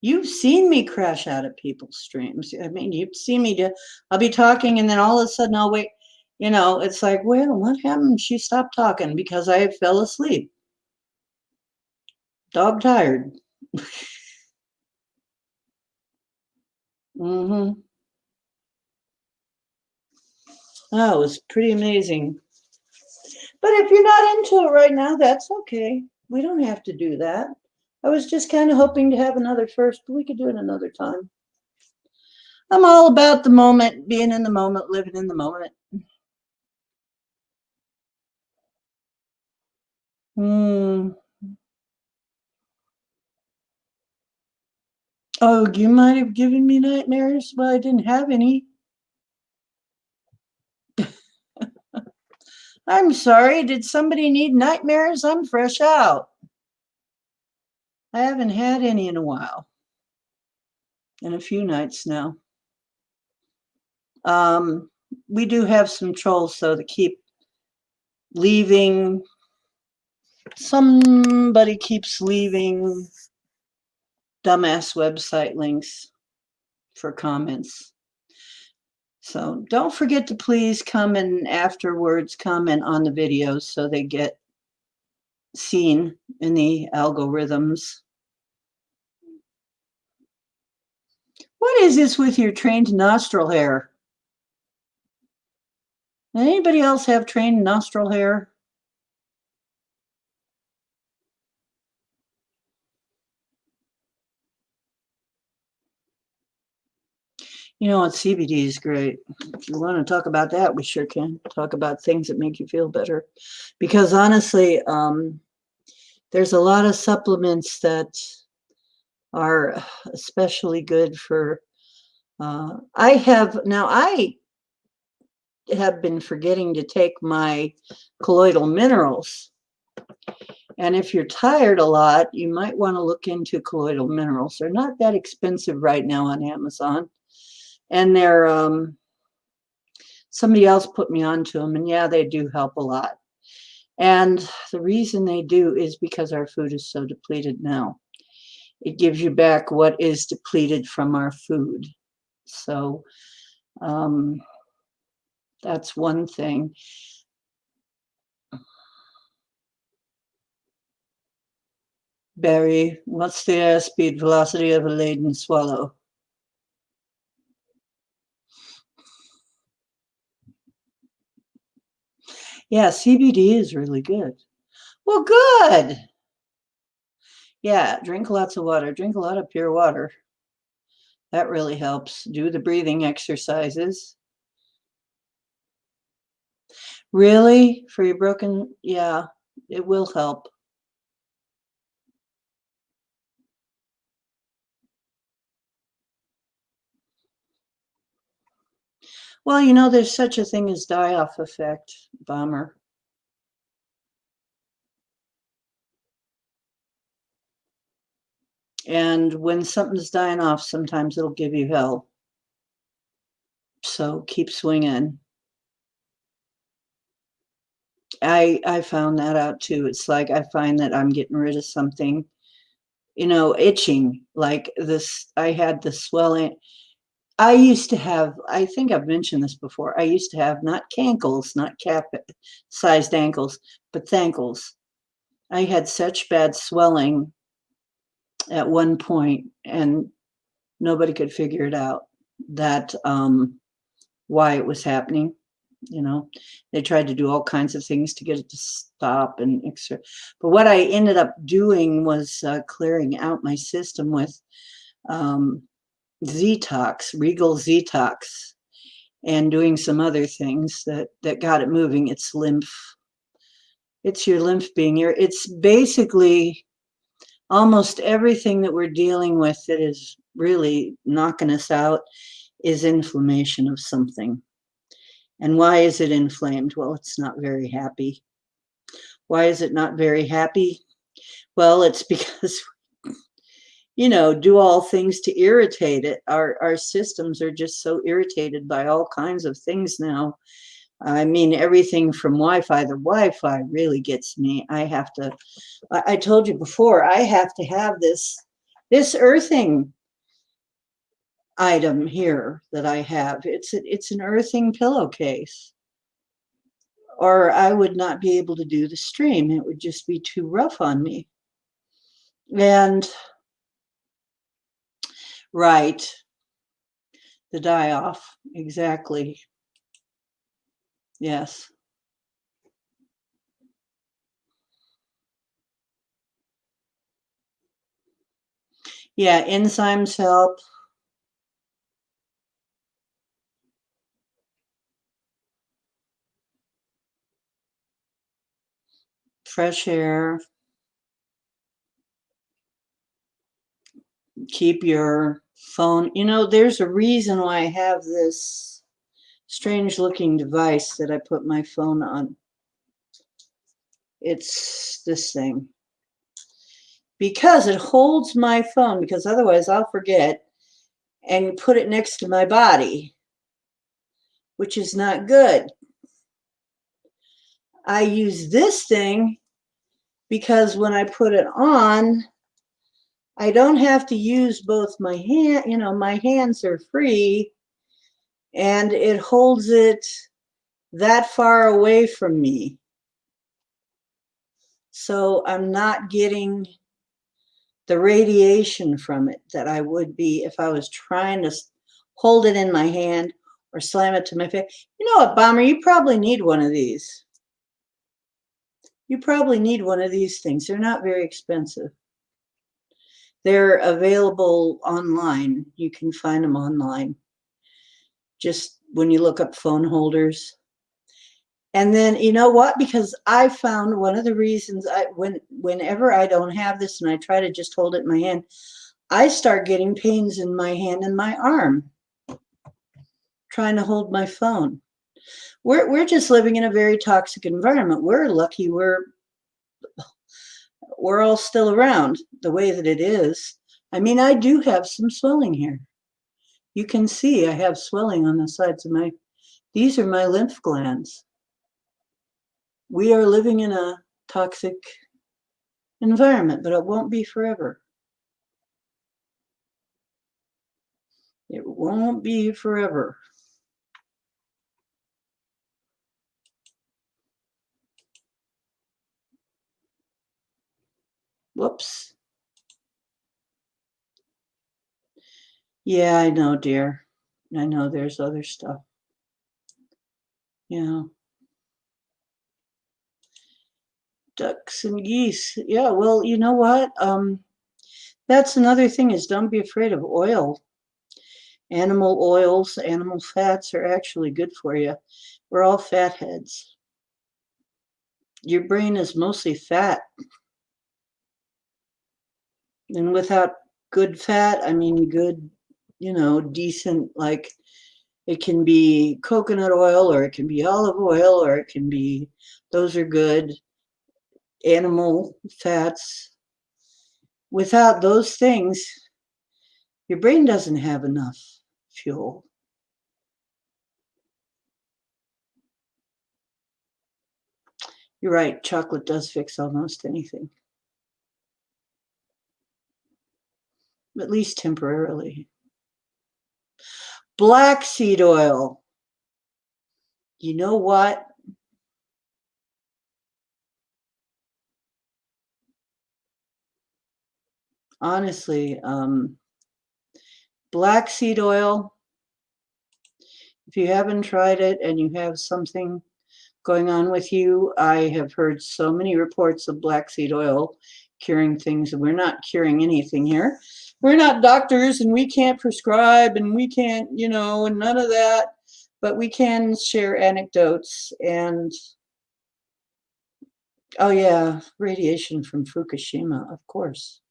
Speaker 1: You've seen me crash out at people's streams. I mean, you've seen me I'll be talking and then all of a sudden I'll wait. It's like, well, what happened? She stopped talking because I fell asleep. Dog tired. Mm-hmm. Oh, it was pretty amazing. But if you're not into it right now, that's okay. We don't have to do that. I was just kind of hoping to have another first, but we could do it another time. I'm all about the moment, being in the moment, living in the moment. Hmm. Oh, you might have given me nightmares? Well, I didn't have any. I'm sorry, did somebody need nightmares? I'm fresh out. I haven't had any in a while, in a few nights now. Um, we do have some trolls, though, that keep leaving. Somebody keeps leaving dumbass website links for comments. So don't forget to please come and afterwards comment on the videos so they get seen in the algorithms. What is this with your trained nostril hair? Anybody else have trained nostril hair? You know what, CBD is great. If you want to talk about that, we sure can. Talk about things that make you feel better. Because honestly, there's a lot of supplements that are especially good for. I have been forgetting to take my colloidal minerals. And if you're tired a lot, you might want to look into colloidal minerals. They're not that expensive right now on Amazon. And they're, somebody else put me onto them, and yeah, they do help a lot. And the reason they do is because our food is so depleted now. It gives you back what is depleted from our food. So that's one thing. Barry, what's the airspeed velocity of a laden swallow? Yeah, CBD is really good. Well, good. Yeah, drink lots of water. Drink a lot of pure water. That really helps. Do the breathing exercises. Really? For your broken, yeah, it will help. Well, you know, there's such a thing as die-off effect, bomber. And when something's dying off, sometimes it'll give you hell. So keep swinging. I found that out too. It's like I find that I'm getting rid of something, you know, itching. Like this, I had the swelling. I used to have, I think I've mentioned this before, I used to have not cankles, not cap-sized ankles, but thankles. I had such bad swelling at one point, and nobody could figure it out, that why it was happening. You know, they tried to do all kinds of things to get it to stop and extra. But what I ended up doing was clearing out my system with Zetox, Regal Zetox, and doing some other things that got it moving. It's lymph. It's your lymph being here. It's basically almost everything that we're dealing with that is really knocking us out is inflammation of something. And why is it inflamed? Well, it's not very happy. Why is it not very happy? Well, it's because, you know, do all things to irritate it. Our systems are just so irritated by all kinds of things now. I mean, everything from Wi-Fi. The Wi-Fi really gets me. I told you before, I have to have this earthing item here that I have. It's an earthing pillowcase, or I would not be able to do the stream. It would just be too rough on me. And right, the die off, exactly. Yes. Yeah, enzymes help. Fresh air. Keep your phone. You know, there's a reason why I have this strange looking device that I put my phone on. It's this thing. Because it holds my phone, because otherwise I'll forget, and put it next to my body, which is not good. I use this thing because when I put it on, I don't have to use both my hand, my hands are free, and it holds it that far away from me. So I'm not getting the radiation from it that I would be if I was trying to hold it in my hand or slam it to my face. You know what, Bomber? You probably need one of these. You probably need one of these things. They're not very expensive. They're available online. You can find them online. Just when you look up phone holders. And then, you know what? Because I found one of the reasons whenever I don't have this and I try to just hold it in my hand, I start getting pains in my hand and my arm trying to hold my phone. We're just living in a very toxic environment. We're lucky we're all still around the way that it is. I mean, I do have some swelling here. You can see I have swelling on the sides of these are my lymph glands. We are living in a toxic environment, but it won't be forever. It won't be forever. Whoops. Yeah, I know, dear. I know there's other stuff. Yeah. Ducks and geese. Yeah, well, you know what? That's another thing is don't be afraid of oil. Animal oils, animal fats are actually good for you. We're all fat heads. Your brain is mostly fat. And without good fat, I mean good, decent, like it can be coconut oil or it can be olive oil or it can be, those are good animal fats. Without those things, your brain doesn't have enough fuel. You're right, chocolate does fix almost anything. At least temporarily. Black seed oil. You know what? Honestly, black seed oil, if you haven't tried it and you have something going on with you, I have heard so many reports of black seed oil curing things, and we're not curing anything here. We're not doctors and we can't prescribe and we can't, and none of that, but we can share anecdotes. And oh yeah, radiation from Fukushima, of course.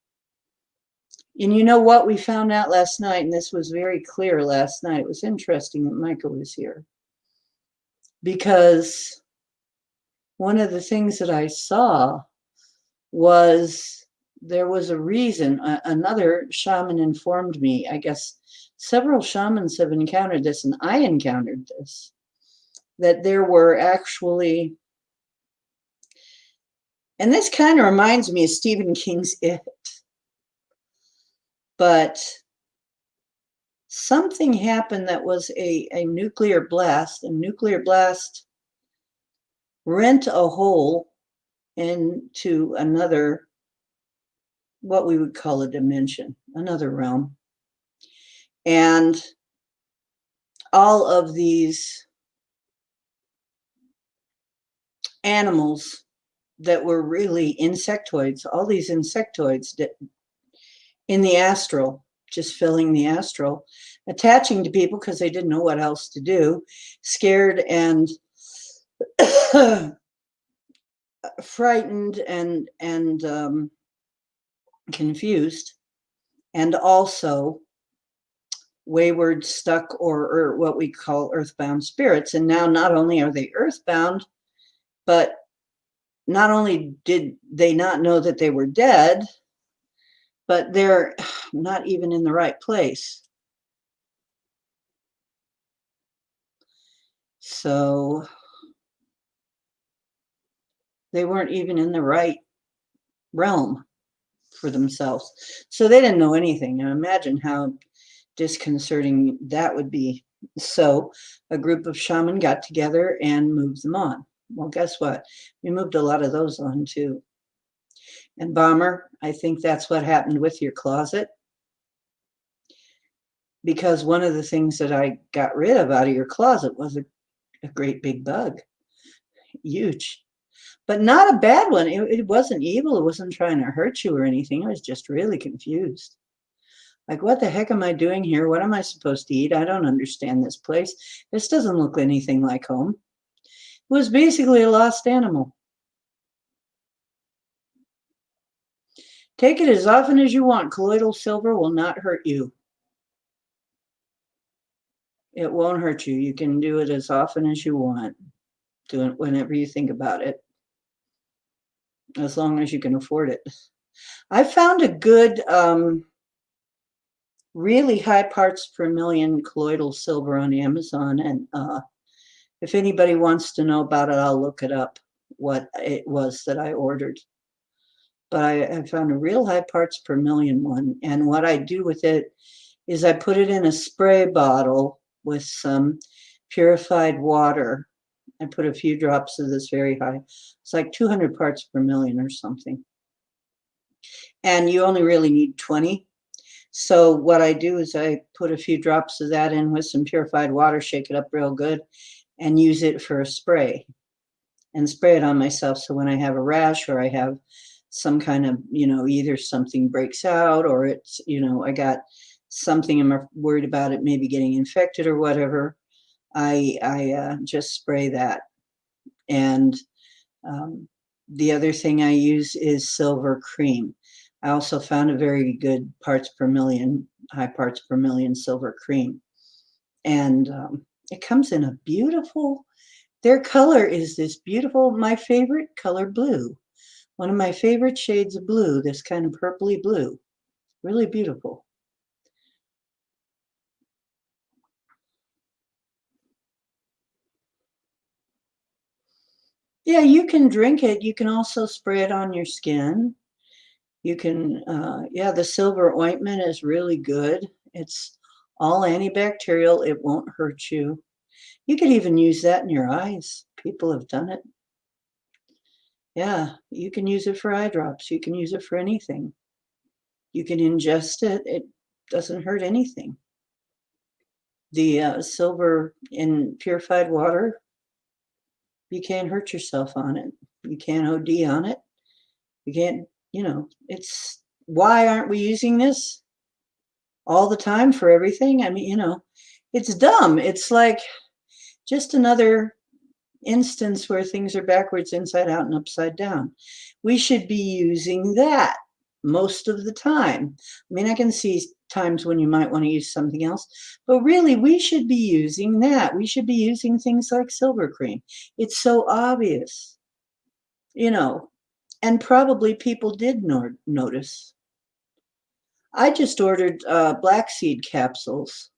Speaker 1: And you know what we found out last night, and this was very clear last night. It was interesting that Michael was here because one of the things that I saw was there was a reason. Another shaman informed me, I guess several shamans have encountered this, and I encountered this, that there were actually, and this kind of reminds me of Stephen King's It, but something happened that was a nuclear blast. A nuclear blast rent a hole into another, what we would call a dimension, another realm. And all of these animals that were really insectoids, all these insectoids that in the astral, just filling the astral, attaching to people because they didn't know what else to do, scared and frightened and confused, and also wayward, stuck, or what we call earthbound spirits. And now not only are they earthbound, but not only did they not know that they were dead, but they're not even in the right place. So they weren't even in the right realm for themselves. So they didn't know anything. Now imagine how disconcerting that would be. So a group of shaman got together and moved them on. Well, guess what? We moved a lot of those on too. And Bomber, I think that's what happened with your closet. Because one of the things that I got rid of out of your closet was a great big bug. Huge. But not a bad one. It wasn't evil. It wasn't trying to hurt you or anything. I was just really confused. Like, what the heck am I doing here? What am I supposed to eat? I don't understand this place. This doesn't look anything like home. It was basically a lost animal. Take it as often as you want. Colloidal silver will not hurt you. It won't hurt you. You can do it as often as you want. Do it whenever you think about it, as long as you can afford it. I found a good, really high parts per million colloidal silver on Amazon, and if anybody wants to know about it, I'll look it up, what it was that I ordered. But I found a real high parts per million one, and what I do with it is I put it in a spray bottle with some purified water. I put a few drops of this very high. It's like 200 parts per million or something. And you only really need 20. So what I do is I put a few drops of that in with some purified water, shake it up real good, and use it for a spray. And spray it on myself. So when I have a rash or I have some kind of, either something breaks out or it's, I got something I'm worried about it maybe getting infected or whatever, I just spray that. And the other thing I use is silver cream. I also found a very good parts per million, high parts per million silver cream. And it comes in a beautiful, their color is this beautiful, my favorite color, blue. One of my favorite shades of blue, this kind of purpley blue. Really beautiful. Yeah, you can drink it. You can also spray it on your skin. You can, yeah, the silver ointment is really good. It's all antibacterial. It won't hurt you. You could even use that in your eyes. People have done it. Yeah, you can use it for eye drops. You can use it for anything. You can ingest it. It doesn't hurt anything. The silver in purified water, you can't hurt yourself on it. You can't OD on it. You can't, it's why aren't we using this all the time for everything? I mean, it's dumb. It's like just another instance where things are backwards, inside out, and upside down. We should be using that most of the time. I mean, I can see times when you might want to use something else, but really we should be using that. We should be using things like silver cream. It's so obvious, and probably people did notice. I just ordered black seed capsules.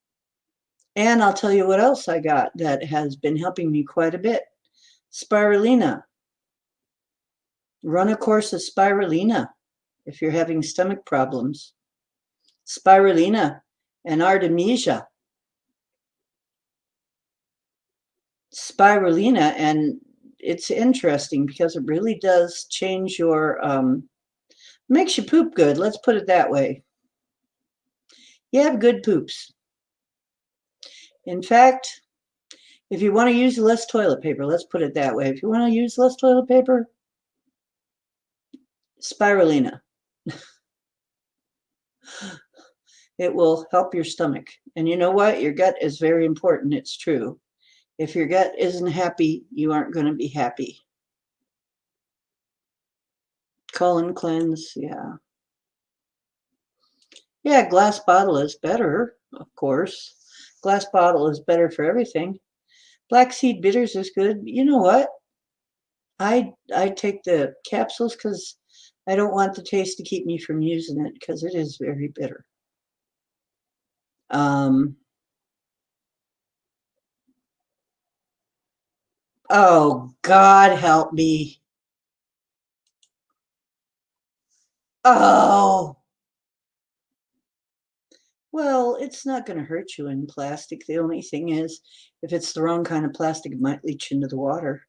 Speaker 1: And I'll tell you what else I got that has been helping me quite a bit. Spirulina. Run a course of spirulina if you're having stomach problems. Spirulina and artemisia. Spirulina, and it's interesting because it really does change your, makes you poop good. Let's put it that way. You have good poops. In fact, if you want to use less toilet paper, let's put it that way. If you want to use less toilet paper, spirulina. It will help your stomach. And you know what? Your gut is very important. It's true. If your gut isn't happy, you aren't going to be happy. Colon cleanse, yeah. Yeah, glass bottle is better, of course. Glass bottle is better for everything. Black seed bitters is good. You know what? I take the capsules because I don't want the taste to keep me from using it because it is very bitter. Um, oh, God help me. Oh, well, it's not going to hurt you in plastic. The only thing is, if it's the wrong kind of plastic, it might leach into the water.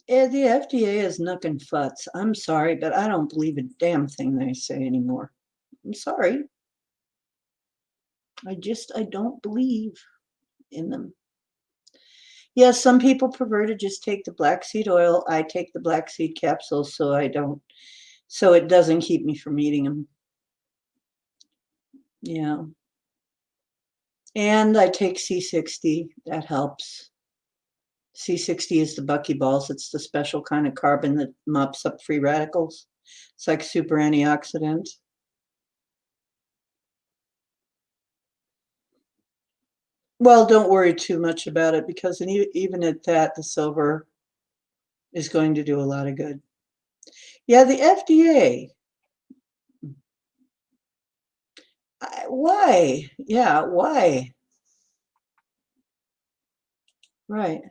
Speaker 1: Yeah, the FDA is knucking futs. I'm sorry, but I don't believe a damn thing they say anymore. I'm sorry. I don't believe in them. Yes, some people prefer to just take the black seed oil. I take the black seed capsules so it doesn't keep me from eating them. Yeah. And I take C60. That helps. C60 is the buckyballs. It's the special kind of carbon that mops up free radicals. It's like super antioxidant. Well, don't worry too much about it because even at that, the silver is going to do a lot of good. Yeah, the FDA. Why? Yeah, why? Right.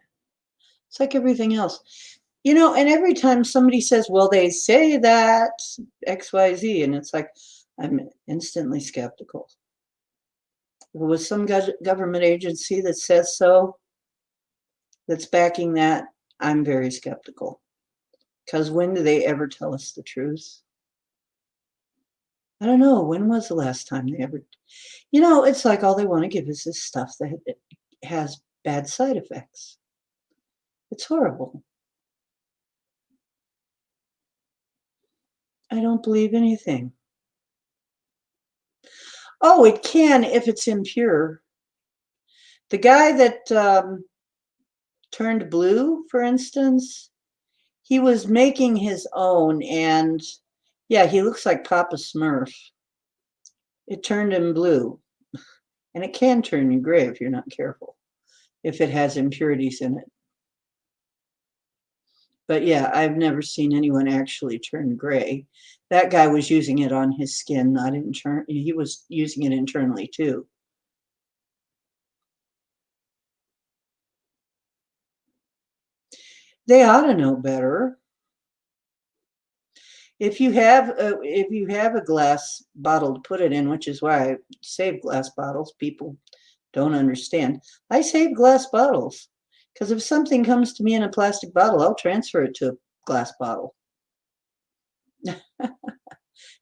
Speaker 1: It's like everything else. And every time somebody says, well, they say that XYZ, and it's like, I'm instantly skeptical. If it was some government agency that says so, that's backing that, I'm very skeptical. Because when do they ever tell us the truth? I don't know. When was the last time they ever? It's like all they want to give us is stuff that has bad side effects. It's horrible. I don't believe anything. Oh, it can if it's impure. The guy that turned blue, for instance, he was making his own, and yeah, he looks like Papa Smurf. It turned him blue, and it can turn you gray if you're not careful, if it has impurities in it. But yeah, I've never seen anyone actually turn gray. That guy was using it on his skin, not intern. He was using it internally too. They ought to know better. If you have a glass bottle to put it in, which is why I save glass bottles, people don't understand. I save glass bottles because if something comes to me in a plastic bottle, I'll transfer it to a glass bottle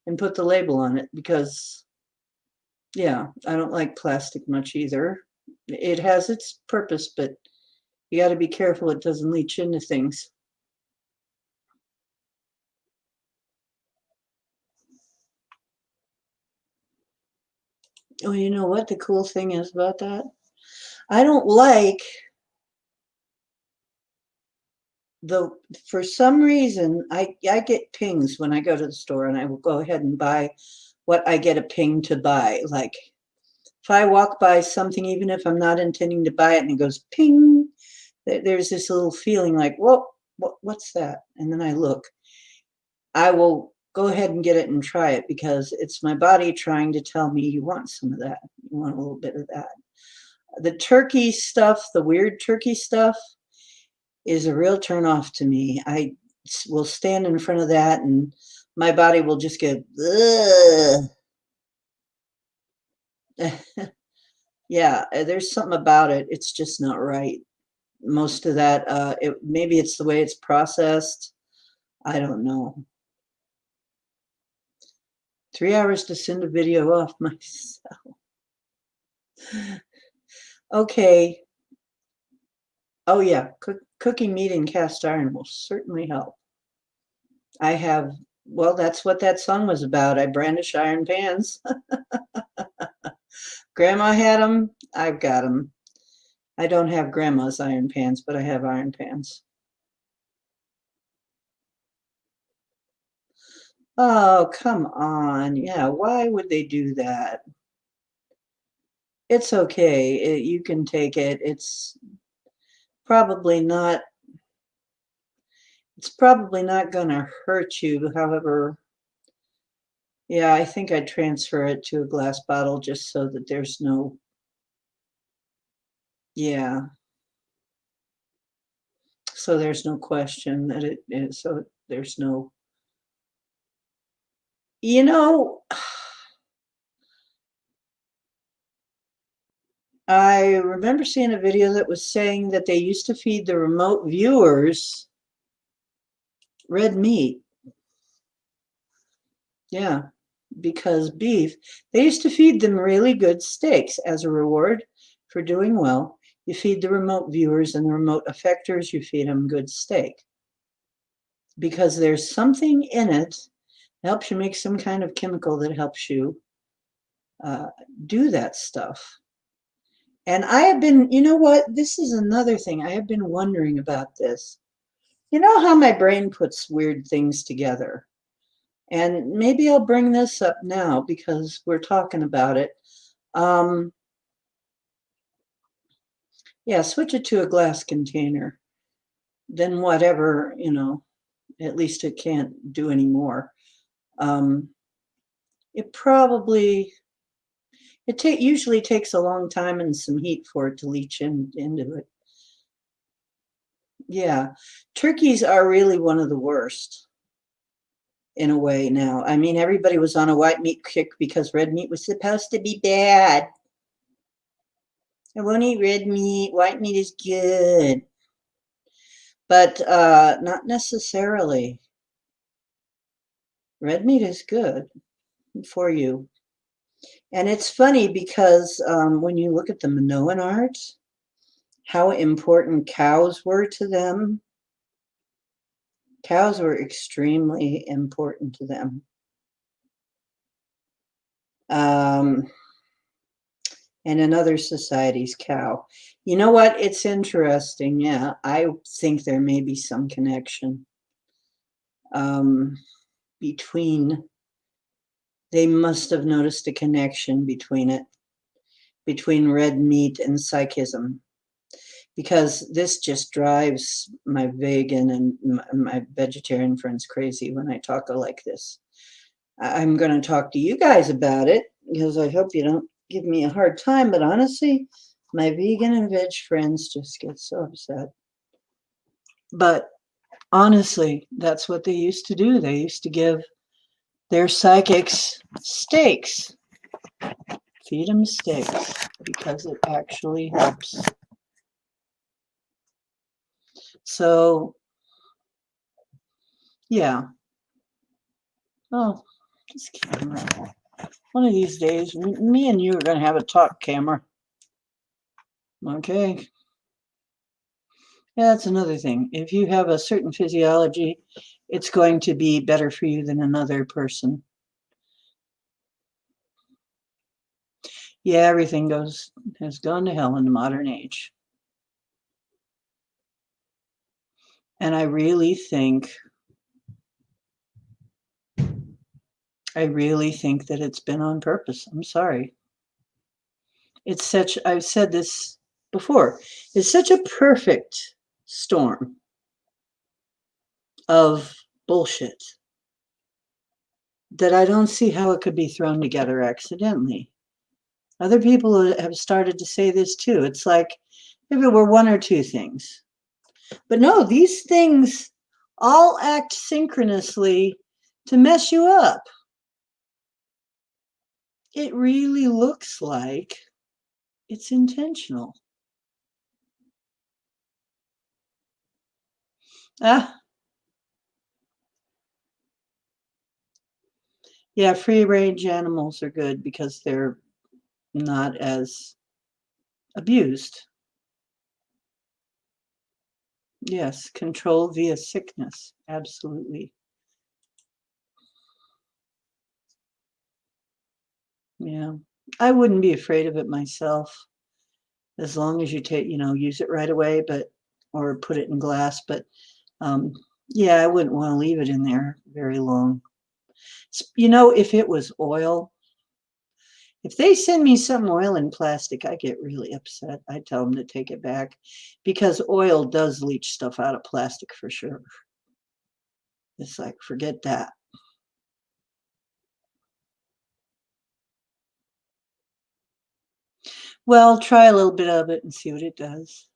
Speaker 1: and put the label on it because, yeah, I don't like plastic much either. It has its purpose, but you got to be careful it doesn't leach into things. Oh, you know what the cool thing is about that? I don't like the for some reason I get pings when I go to the store and I will go ahead and buy what I get a ping to buy. Like if I walk by something, even if I'm not intending to buy it, and it goes ping, there's this little feeling like, whoa, what's that? And then I look. I will go ahead and get it and try it because it's my body trying to tell me you want some of that. You want a little bit of that. The turkey stuff, the weird turkey stuff, is a real turn off to me. I will stand in front of that and my body will just go, ugh. Yeah, there's something about it. It's just not right. Most of that, maybe it's the way it's processed. I don't know. 3 hours to send a video off myself. Okay. Oh yeah, cooking meat in cast iron will certainly help. I have, well, that's what that song was about. I brandish iron pans. Grandma had them. I've got them. I don't have grandma's iron pans, but I have iron pans. Oh, come on. Yeah, why would they do that? It's okay. You can take it. Probably not it's probably not gonna hurt you. However, yeah, I think I'd transfer it to a glass bottle just so that there's no, yeah, so there's no question that it is, so there's no, you know, I remember seeing a video that was saying that they used to feed the remote viewers red meat. Yeah, because beef, they used to feed them really good steaks as a reward for doing well. You feed the remote viewers and the remote effectors, you feed them good steak because there's something in it that helps you make some kind of chemical that helps you uh, do that stuff. And I have been, you know what? This is another thing. I have been wondering about this. You know how my brain puts weird things together? And maybe I'll bring this up now because we're talking about it. Um, yeah, switch it to a glass container. Then whatever, at least it can't do any more. Um, it probably usually takes a long time and some heat for it to leach into it. Yeah, turkeys are really one of the worst in a way now. I mean, everybody was on a white meat kick because red meat was supposed to be bad. I won't eat red meat. White meat is good, but not necessarily. Red meat is good for you. And it's funny because when you look at the Minoan art, how important cows were to them, cows were extremely important to them. Um, and in other societies, cow. You know what? It's interesting. Yeah, I think there may be some connection um, between, they must have noticed a connection between it, between red meat and psychism. Because this just drives my vegan and my vegetarian friends crazy when I talk like this. I'm going to talk to you guys about it because I hope you don't give me a hard time. But honestly, my vegan and veg friends just get so upset. But honestly, that's what they used to do. They used to give their psychics steaks, feed them steaks because it actually helps. So, yeah. Oh, this camera. One of these days, me and you are going to have a talk, camera. Okay. Yeah, that's another thing. If you have a certain physiology, it's going to be better for you than another person. Yeah, everything has gone to hell in the modern age. And I really think that it's been on purpose. I'm sorry. I've said this before, it's such a perfect storm of bullshit that I don't see how it could be thrown together accidentally. Other people have started to say this too. It's like if it were one or two things. But no, these things all act synchronously to mess you up. It really looks like it's intentional. Ah, yeah, free range animals are good because they're not as abused. Yes, control via sickness. Absolutely. Yeah. I wouldn't be afraid of it myself as long as you use it right away, or put it in glass. But yeah, I wouldn't want to leave it in there very long. You know, if it was oil, if they send me some oil in plastic, I get really upset. I tell them to take it back because oil does leach stuff out of plastic for sure. It's like, forget that. Well, try a little bit of it and see what it does.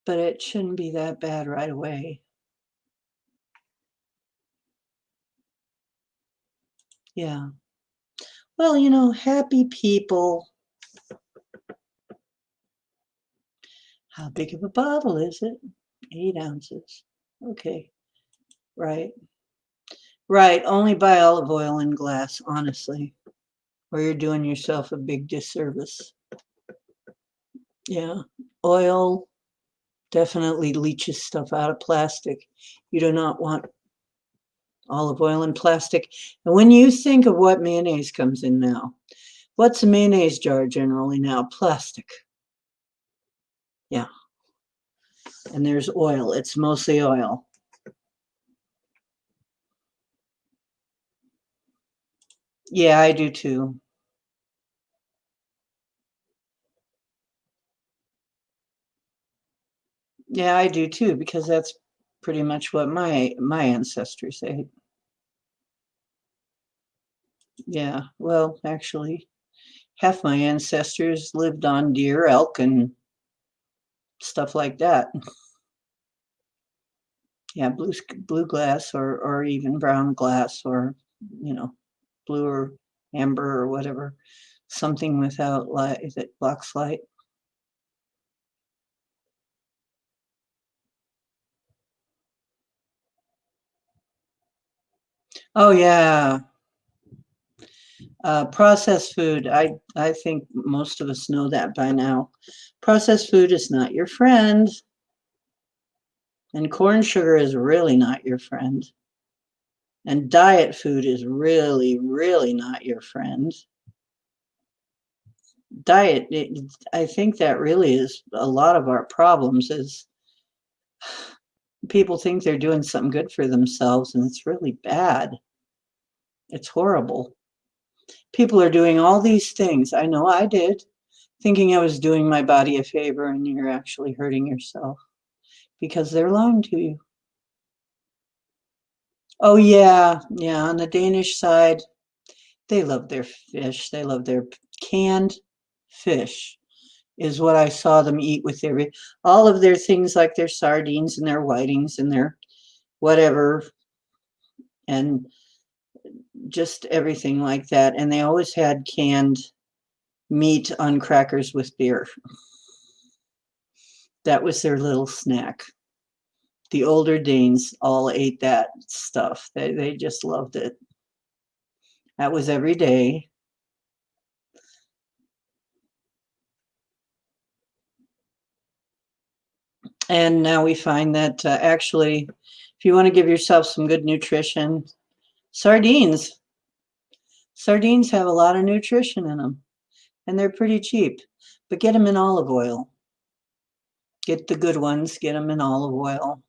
Speaker 1: But it shouldn't be that bad right away. Yeah. Well, happy people. How big of a bottle is it? 8 ounces. Okay. Right. Right. Only buy olive oil in glass, honestly, or you're doing yourself a big disservice. Yeah. Oil definitely leaches stuff out of plastic. You do not want olive oil in plastic. And when you think of what mayonnaise comes in now, what's a mayonnaise jar generally now? Plastic. Yeah. And there's oil. It's mostly oil. Yeah, I do too. Yeah, I do too, because that's pretty much what my ancestors ate. Yeah, well, actually, half my ancestors lived on deer, elk, and stuff like that. Yeah, blue glass or even brown glass or you know blue or amber or whatever, something without light that blocks light. Oh yeah, processed food. I think most of us know that by now. Processed food is not your friend, and corn sugar is really not your friend, and diet food is really, really not your friend. Diet, I think that really is a lot of our problems is people think they're doing something good for themselves, and it's really bad. It's horrible. People are doing all these things. I know I did, thinking I was doing my body a favor, and you're actually hurting yourself because they're lying to you. Oh, yeah. Yeah. On the Danish side, they love their fish. They love their canned fish, is what I saw them eat with all of their things like their sardines and their whitings and their whatever, and just everything like that. And they always had canned meat on crackers with beer. That was their little snack. The older Danes all ate that stuff. They just loved it. That was every day. And now we find that actually, if you want to give yourself some good nutrition, sardines. Sardines have a lot of nutrition in them, and they're pretty cheap. But get them in olive oil. Get the good ones, get them in olive oil.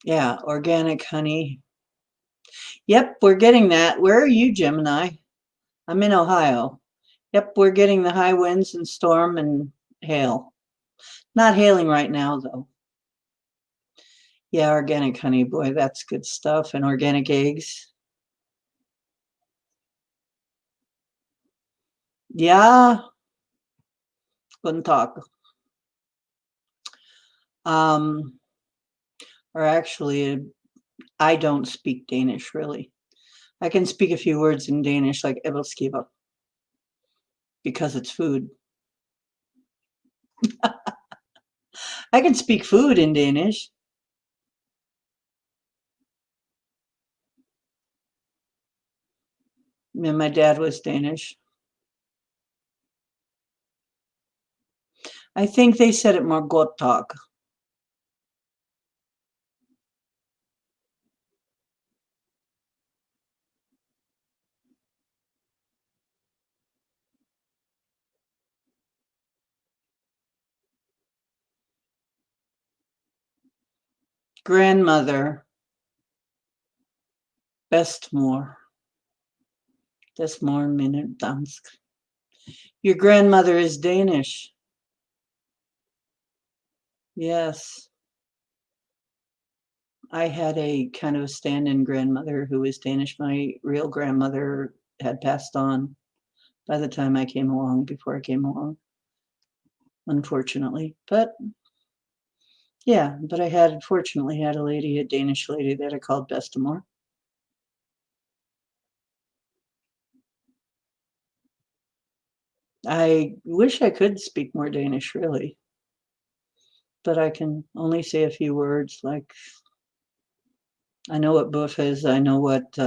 Speaker 1: Yeah, organic honey. Yep, we're getting that. Where are you, Gemini? I'm in Ohio. Yep, we're getting the high winds and storm and hail. Not hailing right now, though. Yeah, organic honey, boy, that's good stuff. And organic eggs. Yeah, guten Tag. Um, or actually, I don't speak Danish really. I can speak a few words in Danish, like "ebelskiva," because it's food. I can speak food in Danish. And my dad was Danish. I think they said it more "godtag." Grandmother. Bestmore. Desmore Minute Dansk. Your grandmother is Danish. Yes. I had a kind of a stand-in grandmother who was Danish. My real grandmother had passed on by the time I came along, before I came along, unfortunately. But yeah, but I had fortunately had a lady, a Danish lady that I called Bestamore. I wish I could speak more Danish, really, but I can only say a few words. Like I know what buff is. I know what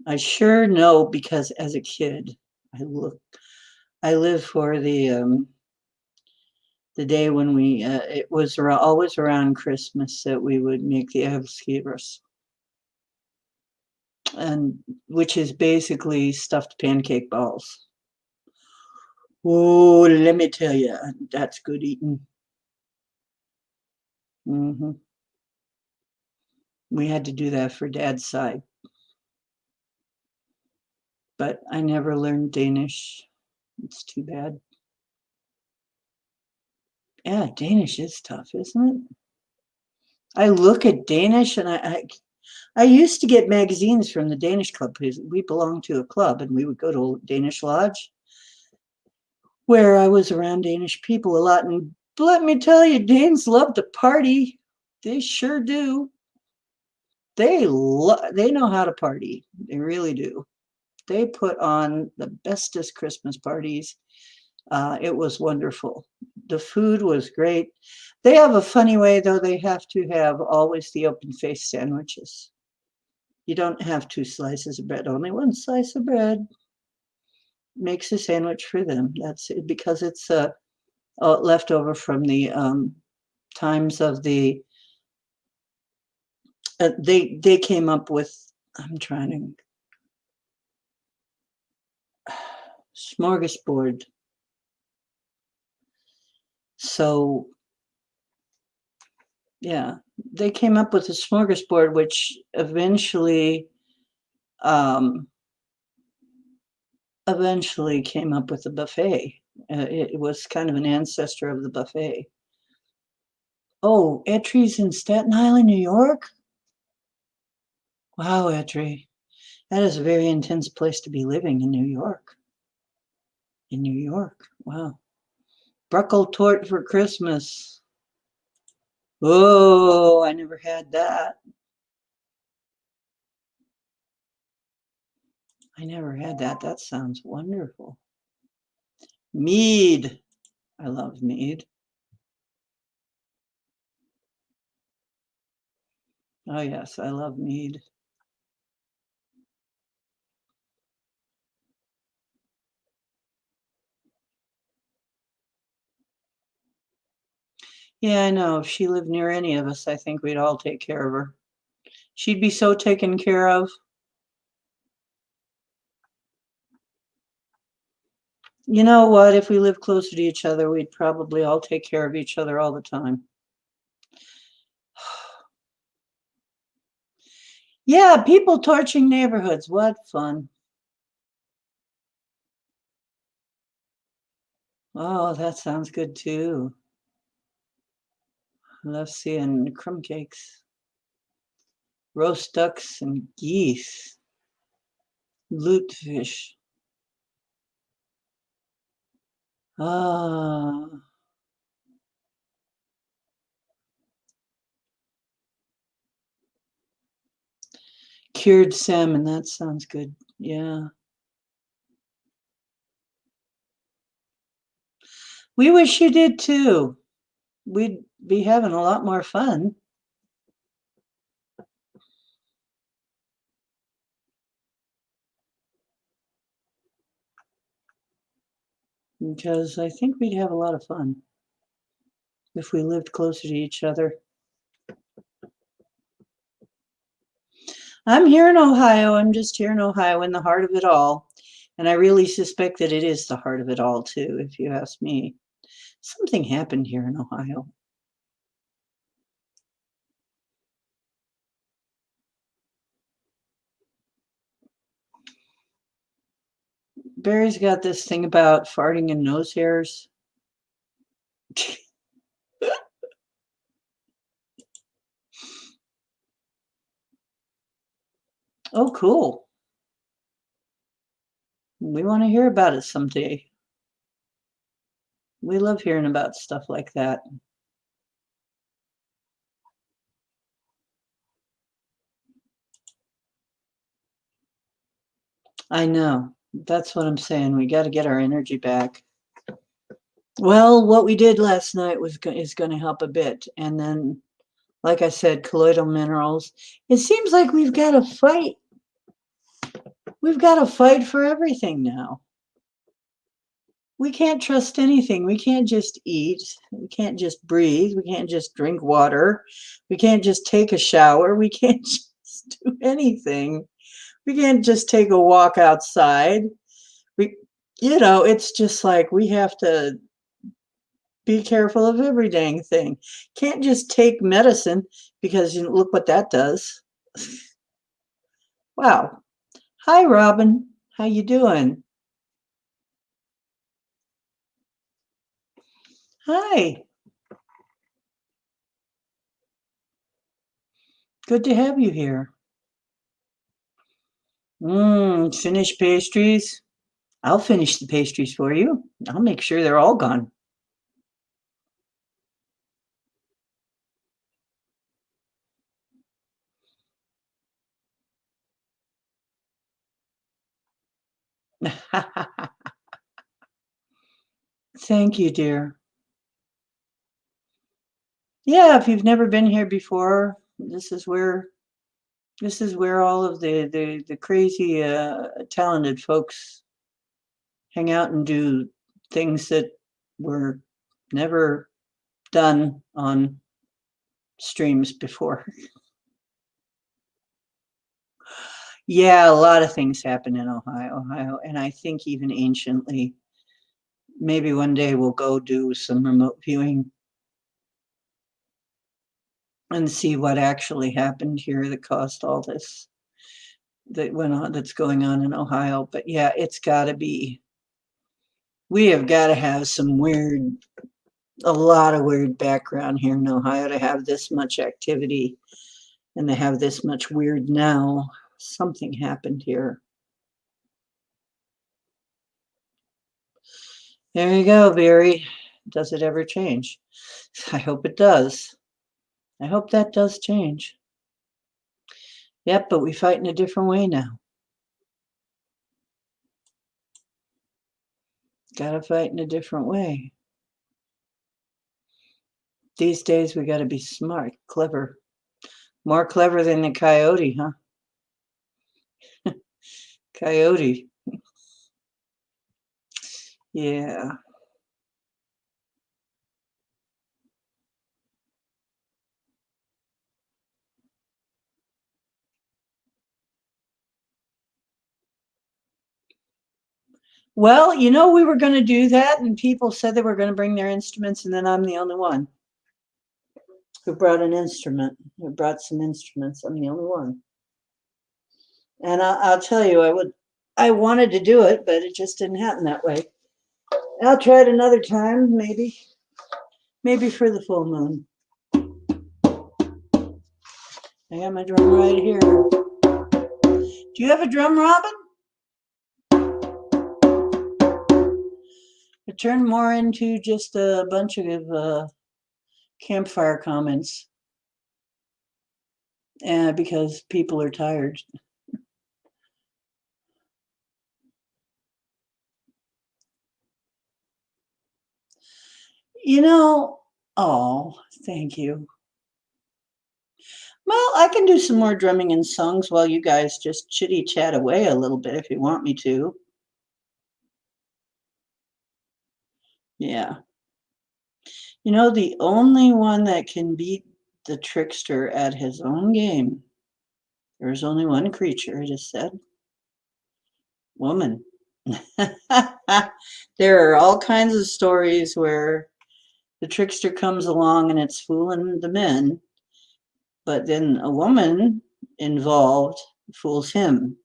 Speaker 1: I sure know because as a kid, I look. I lived for the day when we. It was always around Christmas that we would make the avskivers, and which is basically stuffed pancake balls. Oh, let me tell you, that's good eating. Hmm. We had to do that for Dad's side, but I never learned Danish. It's too bad. Yeah, Danish is tough, isn't it? I look at Danish and I used to get magazines from the Danish club because we belonged to a club and we would go to Danish Lodge where I was around Danish people a lot. And let me tell you, Danes love to party. They sure do. They know how to party. They really do. They put on the bestest Christmas parties. It was wonderful. The food was great. They have a funny way, though. They have to have always the open face sandwiches. You don't have two slices of bread, only one slice of bread makes a sandwich for them. That's it, because it's left over from the times of the. They came up with. I'm trying to smorgasbord. So yeah, they came up with a smorgasbord, which um, eventually came up with a buffet. It was kind of an ancestor of the buffet. Oh, Etry's in Staten Island, New York? Wow, Etry. That is a very intense place to be living in New York. In New York. Wow. Bruckeltort for Christmas. Oh, I never had that. I never had that. That sounds wonderful. Mead. I love mead. Oh, yes, I love mead. Yeah, I know. If she lived near any of us, I think we'd all take care of her. She'd be so taken care of. You know what? If we lived closer to each other, we'd probably all take care of each other all the time. Yeah, people torching neighborhoods. What fun. Oh, that sounds good too. I love seeing crumb cakes, roast ducks and geese, lutefish. Ah, cured salmon. That sounds good. Yeah. We wish you did too. We'd be having a lot more fun because I think we'd have a lot of fun if we lived closer to each other. I'm here in Ohio. I'm just here in Ohio in the heart of it all. And I really suspect that it is the heart of it all, too, if you ask me. Something happened here in Ohio. Barry's got this thing about farting in nose hairs. Oh, cool. We want to hear about it someday. We love hearing about stuff like that. I know. That's what I'm saying. We got to get our energy back. Well, what we did last night is going to help a bit. And then, like I said, colloidal minerals. It seems like we've got to fight. We've got to fight for everything now. We can't trust anything. We can't just eat. We can't just breathe. We can't just drink water. We can't just take a shower. We can't just do anything. We can't just take a walk outside. It's just like we have to be careful of every dang thing. Can't just take medicine because look what that does. Wow. Hi, Robin. How you doing? Hi. Good to have you here. Finished pastries? I'll finish the pastries for you. I'll make sure they're all gone. Thank you, dear. Yeah, if you've never been here before, this is where all of the crazy talented folks hang out and do things that were never done on streams before. Yeah, a lot of things happen in Ohio, and I think even anciently. Maybe one day we'll go do some remote viewing and see what actually happened here that caused all this that's going on in Ohio. But yeah, we have got to have a lot of weird background here in Ohio to have this much activity and to have this much weird now. Something happened here. There you go, Barry. Does it ever change? I hope it does. I hope that does change. Yep, but we fight in a different way now. Gotta fight in a different way. These days we gotta be smart, clever. More clever than the coyote, huh? Coyote. Yeah. Well, we were going to do that, and people said they were going to bring their instruments, and then I'm the only one who brought an instrument, who brought some instruments. I'm the only one. And I'll tell you, I wanted to do it, but it just didn't happen that way. I'll try it another time, maybe for the full moon. I got my drum right here. Do you have a drum, Robin? It turned more into just a bunch of campfire comments because people are tired. Oh, thank you. Well, I can do some more drumming and songs while you guys just chitty chat away a little bit if you want me to. Yeah. The only one that can beat the trickster at his own game, there's only one creature, it is said. Woman. There are all kinds of stories where the trickster comes along and it's fooling the men, but then a woman involved fools him.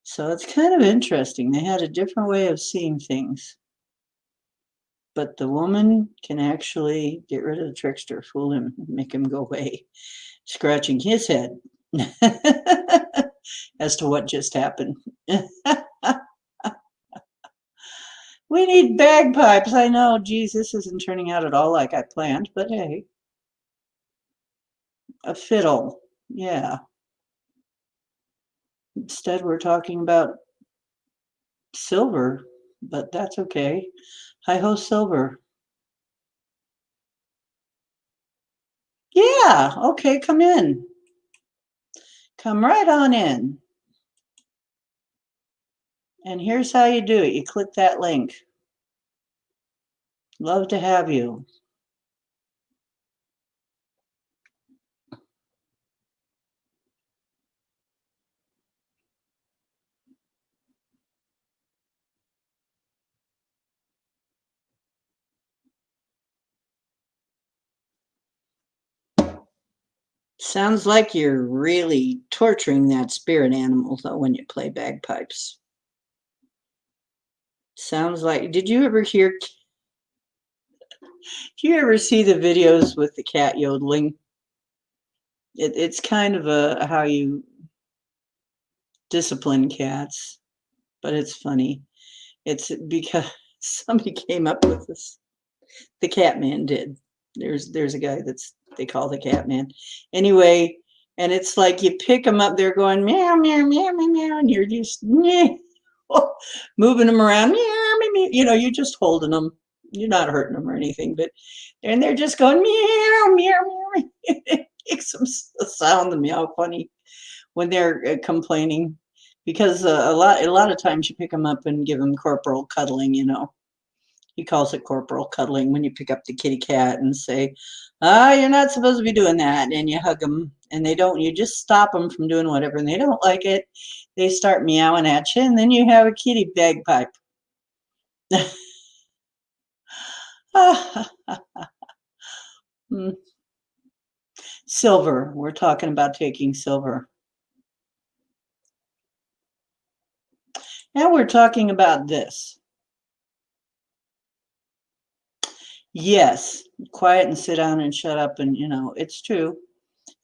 Speaker 1: So it's kind of interesting. They had a different way of seeing things. But the woman can actually get rid of the trickster, fool him, make him go away, scratching his head as to what just happened. We need bagpipes. I know, geez, this isn't turning out at all like I planned, but hey, a fiddle. Yeah. Instead, we're talking about silver, but that's okay. Hi ho, silver. Yeah, okay, come in. Come right on in. And here's how you do it. You click that link. Love to have you. Sounds like you're really torturing that spirit animal, though, when you play bagpipes. Sounds like, did you ever see the videos with the cat yodeling? It's kind of how you discipline cats, but it's funny. It's because somebody came up with this. The cat man did. There's a guy they call the cat man. Anyway, and it's like you pick them up, they're going meow meow meow meow meow, and you're just moving them around, meow meow meow. You're just holding them. You're not hurting them or anything, but and they're just going meow meow meow. It makes them sound the meow funny when they're complaining, because a lot of times you pick them up and give them corporal cuddling. He calls it corporal cuddling when you pick up the kitty cat and say, you're not supposed to be doing that. And you hug them and they don't, you just stop them from doing whatever and they don't like it. They start meowing at you and then you have a kitty bagpipe. Silver. We're talking about taking silver. Now we're talking about this. Yes, quiet and sit down and shut up. And, it's true.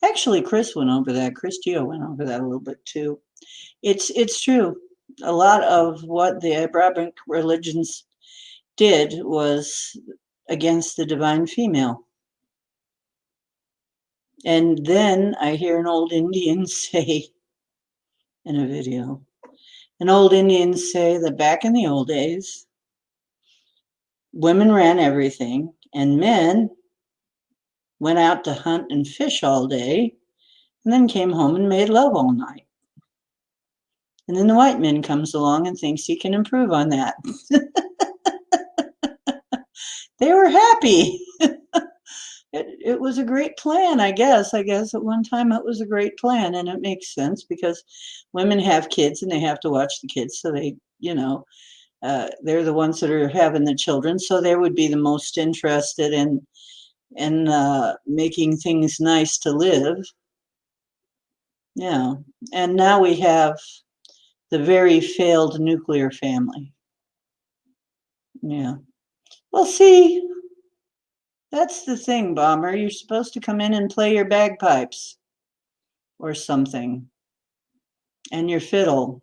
Speaker 1: Actually, Chris went over that. Chris Geo went over that a little bit too. It's true. A lot of what the Abrahamic religions did was against the divine female. And then I hear an old Indian say in a video, an old Indian say that back in the old days, women ran everything and men went out to hunt and fish all day and then came home and made love all night. And then the white man comes along and thinks he can improve on that. They were happy. It was a great plan, I guess. I guess at one time it was a great plan, and it makes sense because women have kids and they have to watch the kids. So they're the ones that are having the children. So they would be the most interested in making things nice to live. Yeah. And now we have the very failed nuclear family. Yeah. Well, see, that's the thing, Bomber. You're supposed to come in and play your bagpipes or something and your fiddle.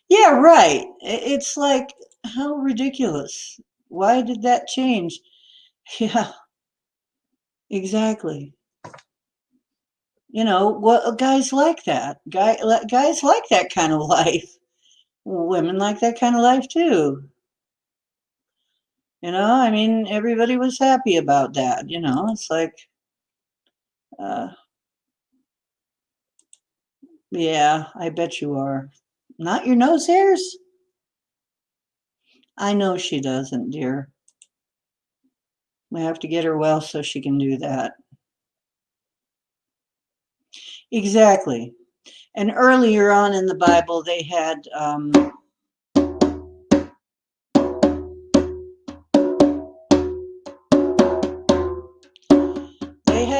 Speaker 1: Yeah, right. It's like, how ridiculous. Why did that change? Yeah, exactly. Well, guys like that. Guys like that kind of life. Women like that kind of life too. I mean, everybody was happy about that. It's like, uh, yeah, I bet you are. Not your nose hairs? I know she doesn't, dear. We have to get her well so she can do that. Exactly. And earlier on in the Bible,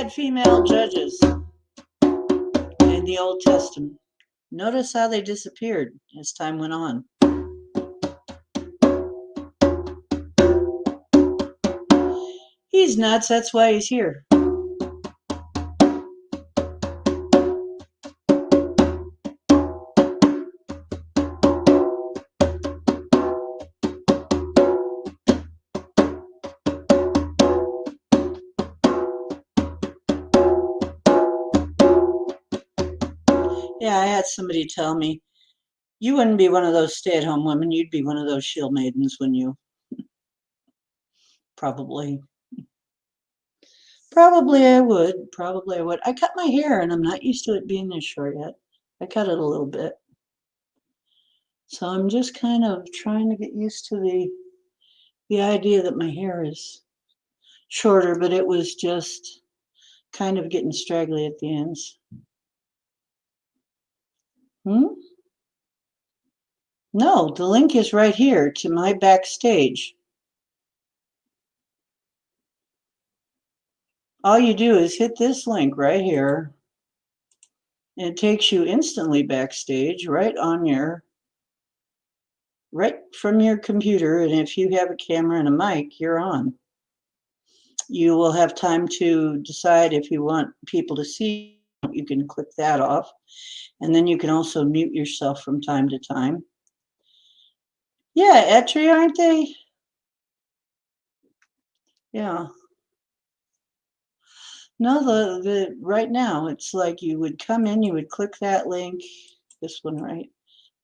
Speaker 1: had female judges in the Old Testament. Notice how they disappeared as time went on. He's nuts, that's why he's here. Yeah, I had somebody tell me, you wouldn't be one of those stay-at-home women, you'd be one of those shield maidens, wouldn't you? Probably. Probably I would. Probably I would. I cut my hair and I'm not used to it being this short yet. I cut it a little bit. So I'm just kind of trying to get used to the idea that my hair is shorter, but it was just kind of getting straggly at the ends. No, the link is right here to my backstage. All you do is hit this link right here, and it takes you instantly backstage right from your computer. And if you have a camera and a mic, you're on. You will have time to decide if you want people to see. You can click that off, and then you can also mute yourself from time to time. Yeah, Etri, aren't they? Yeah. No, the right now it's like you would come in, you would click that link, this one right,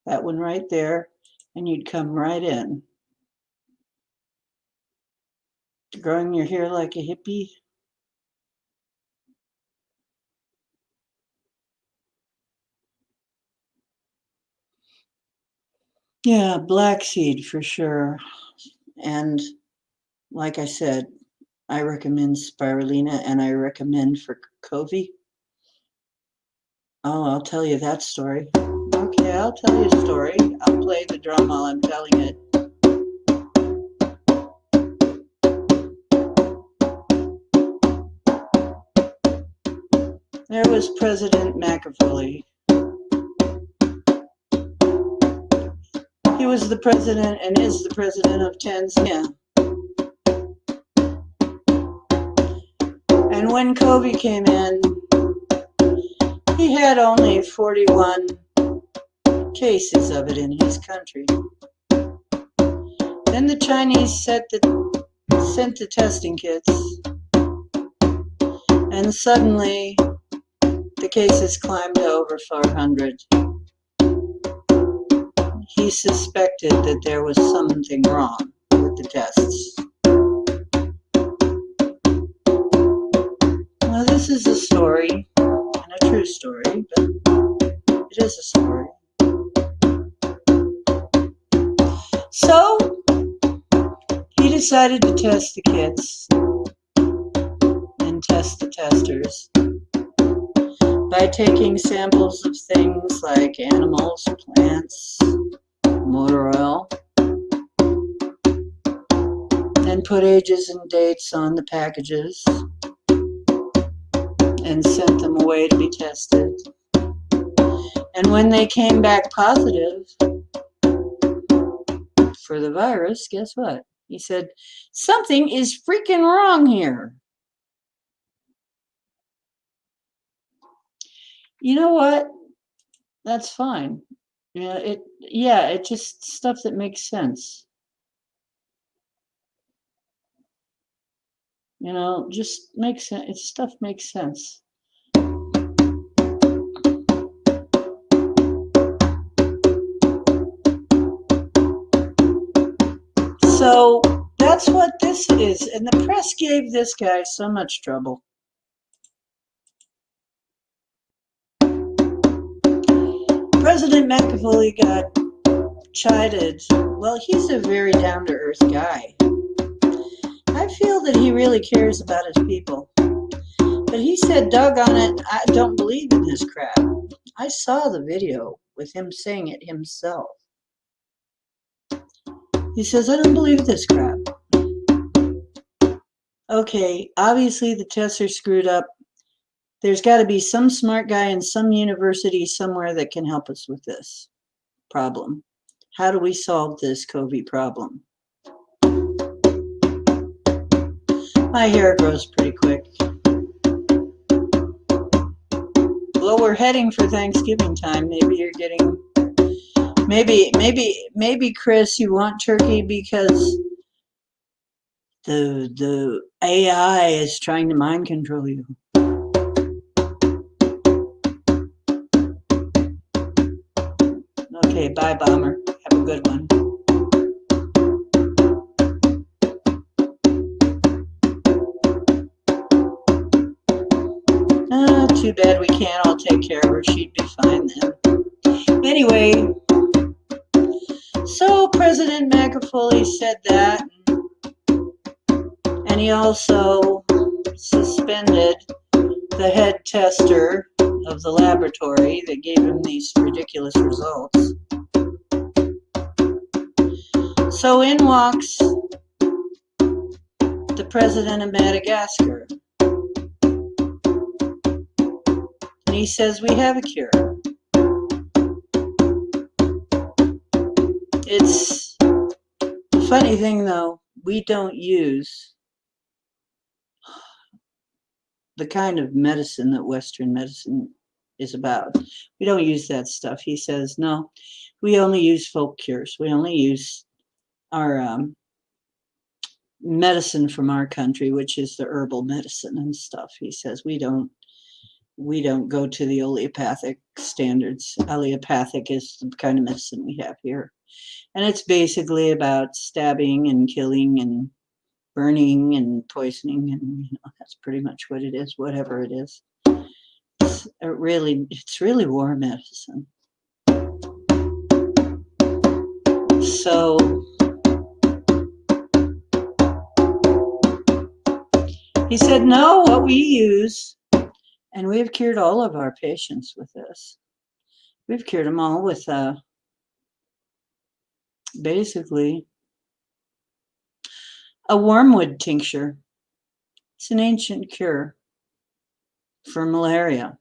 Speaker 1: that one right there, and you'd come right in. Growing your hair like a hippie. Yeah, black seed for sure. And like I said, I recommend spirulina and I recommend for COVID. Oh, I'll tell you that story. Okay, I'll tell you a story. I'll play the drum while I'm telling it. There was President McAfee. He was the president and is the president of Tanzania. And when COVID came in, he had only 41 cases of it in his country. Then the Chinese sent the testing kits, and suddenly the cases climbed to over 400. He suspected that there was something wrong with the tests. Now, this is a story, and a true story, but it is a story. So, he decided to test the kits and test the testers by taking samples of things like animals, plants, motor oil, and put ages and dates on the packages and sent them away to be tested. And when they came back positive for the virus, guess what? He said, something is freaking wrong here. You know what? That's fine. It just stuff that makes sense. Just makes sense. Stuff makes sense. So that's what this is. And the press gave this guy so much trouble. President McAfee got chided. Well, he's a very down-to-earth guy. I feel that he really cares about his people. But he said, doggone it, I don't believe in this crap. I saw the video with him saying it himself. He says, I don't believe this crap. Okay, obviously the tests are screwed up. There's got to be some smart guy in some university somewhere that can help us with this problem. How do we solve this COVID problem? My hair grows pretty quick. Well, we're heading for Thanksgiving time. Maybe you're getting, maybe Chris, you want turkey because the AI is trying to mind control you. Okay, bye, Bomber. Have a good one. Too bad we can't all take care of her. She'd be fine then. Anyway, so President McAfoley said that, and he also suspended the head tester of the laboratory that gave him these ridiculous results. So in walks the president of Madagascar, and he says, we have a cure. It's a funny thing, though, we don't use the kind of medicine that Western medicine is about. We don't use that stuff. He says, no, we only use folk cures. We only use our medicine from our country, which is the herbal medicine and stuff. He says, we don't go to the allopathic standards. Allopathic is the kind of medicine we have here. And it's basically about stabbing and killing and burning and poisoning, and that's pretty much what it is, whatever it is. It's really war medicine. So he said, no, what we use, and we've cured all of our patients with this. We've cured them all with basically a wormwood tincture. It's an ancient cure for malaria.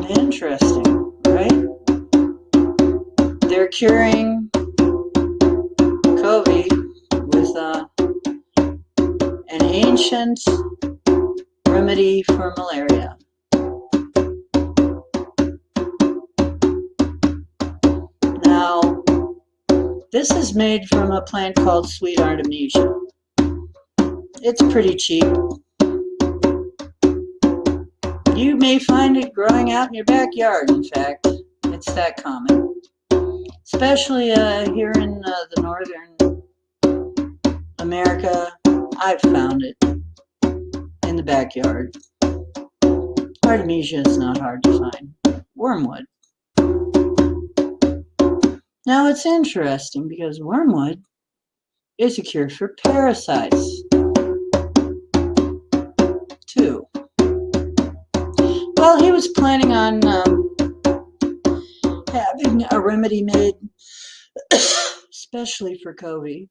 Speaker 1: Interesting, right? They're curing COVID with an ancient remedy for malaria. Now, this is made from a plant called sweet artemisia. It's pretty cheap. You may find it growing out in your backyard, in fact. It's that common. Especially here in the northern America, I've found it in the backyard. Artemisia is not hard to find. Wormwood. Now it's interesting because wormwood is a cure for parasites too. Well, he was planning on having a remedy made especially for COVID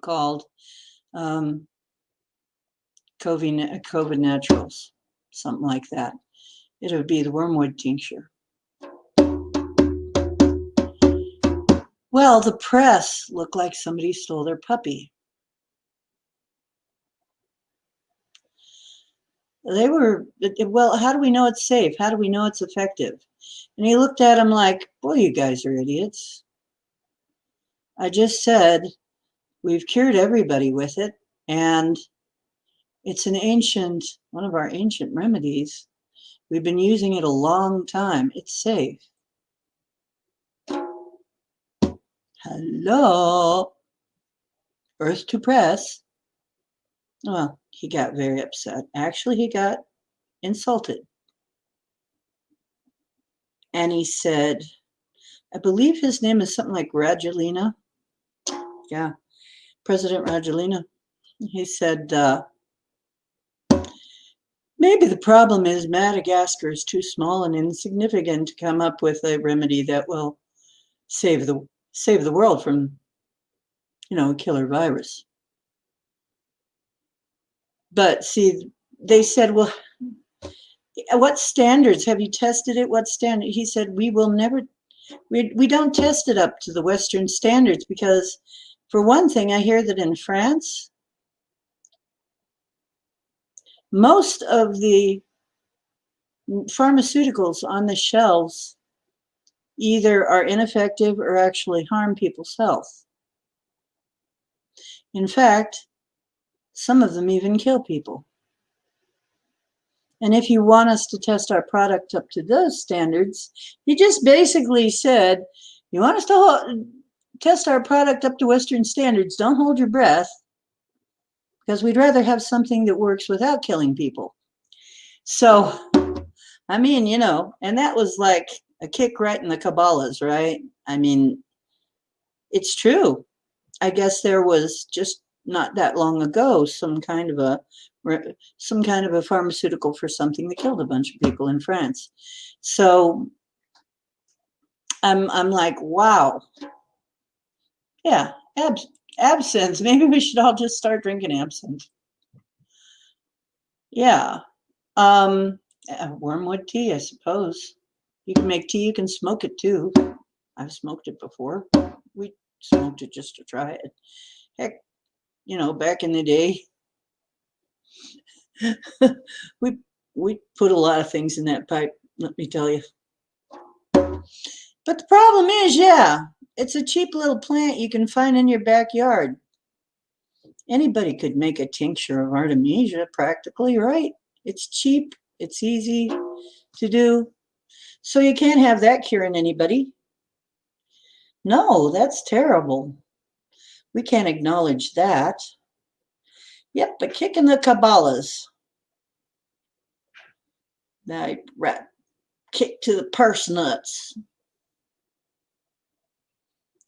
Speaker 1: called COVID Naturals, something like that. It would be the wormwood tincture. Well, the press looked like somebody stole their puppy. They were, well, how do we know it's safe? How do we know it's effective? And he looked at him like, boy, you guys are idiots. I just said we've cured everybody with it, and it's one of our ancient remedies. We've been using it a long time. It's safe. Hello? Earth to press. Well, he got very upset. Actually, he got insulted. And he said, I believe his name is something like Rajoelina. Yeah, President Rajoelina. He said, maybe the problem is Madagascar is too small and insignificant to come up with a remedy that will save the world from, a killer virus. But see, they said, well, what standards have you tested it? What standard? He said, we will never, we don't test it up to the Western standards because, for one thing, I hear that in France, most of the pharmaceuticals on the shelves either are ineffective or actually harm people's health. In fact, some of them even kill people. And if you want us to test our product up to those standards, he just basically said, you want us to test our product up to Western standards, don't hold your breath, because we'd rather have something that works without killing people. So, I mean, you know, and that was like a kick right in the Kabbalahs, right? I mean, it's true. I guess there was just not that long ago some kind of a pharmaceutical for something that killed a bunch of people in France. So I'm like, wow, yeah, absinthe. Maybe we should all just start drinking absinthe. Yeah, wormwood tea, I suppose. You can make tea. You can smoke it too. I've smoked it before. We smoked it just to try it. Heck, you know, back in the day, we we put a lot of things in that pipe, let me tell you. But the problem is, yeah, it's a cheap little plant you can find in your backyard. Anybody could make a tincture of artemisia practically, right? It's cheap, it's easy to do. So you can't have that curing anybody. No, that's terrible. We can't acknowledge that. Yep, but kicking the Kabbalahs. I kick to the purse nuts.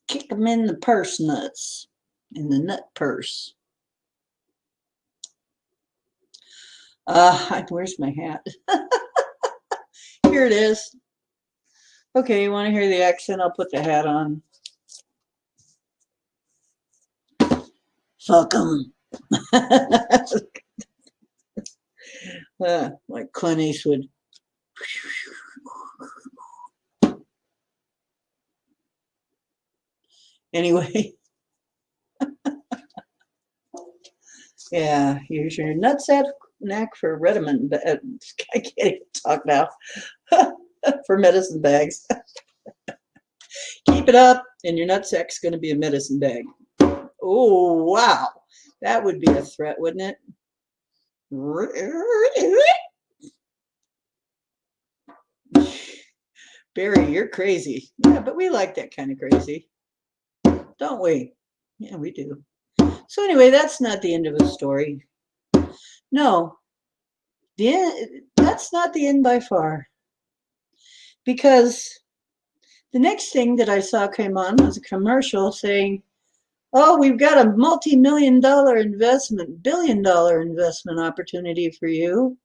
Speaker 1: Kick them in the purse nuts, in the nut purse. Where's my hat? Here it is. Okay, you want to hear the accent? I'll put the hat on. Fuck 'em. Like Clint Eastwood. Anyway, yeah, here's your nutsack knack for Redmond. I can't even talk now. For medicine bags. Keep it up, and your nutsack's going to be a medicine bag. Oh, wow. That would be a threat, wouldn't it? Barry, you're crazy. Yeah, but we like that kind of crazy, don't we? Yeah, we do. So anyway, that's not the end of the story. No, that's not the end by far. Because the next thing that I saw came on was a commercial saying, oh, we've got a multi-million-dollar investment, billion-dollar investment opportunity for you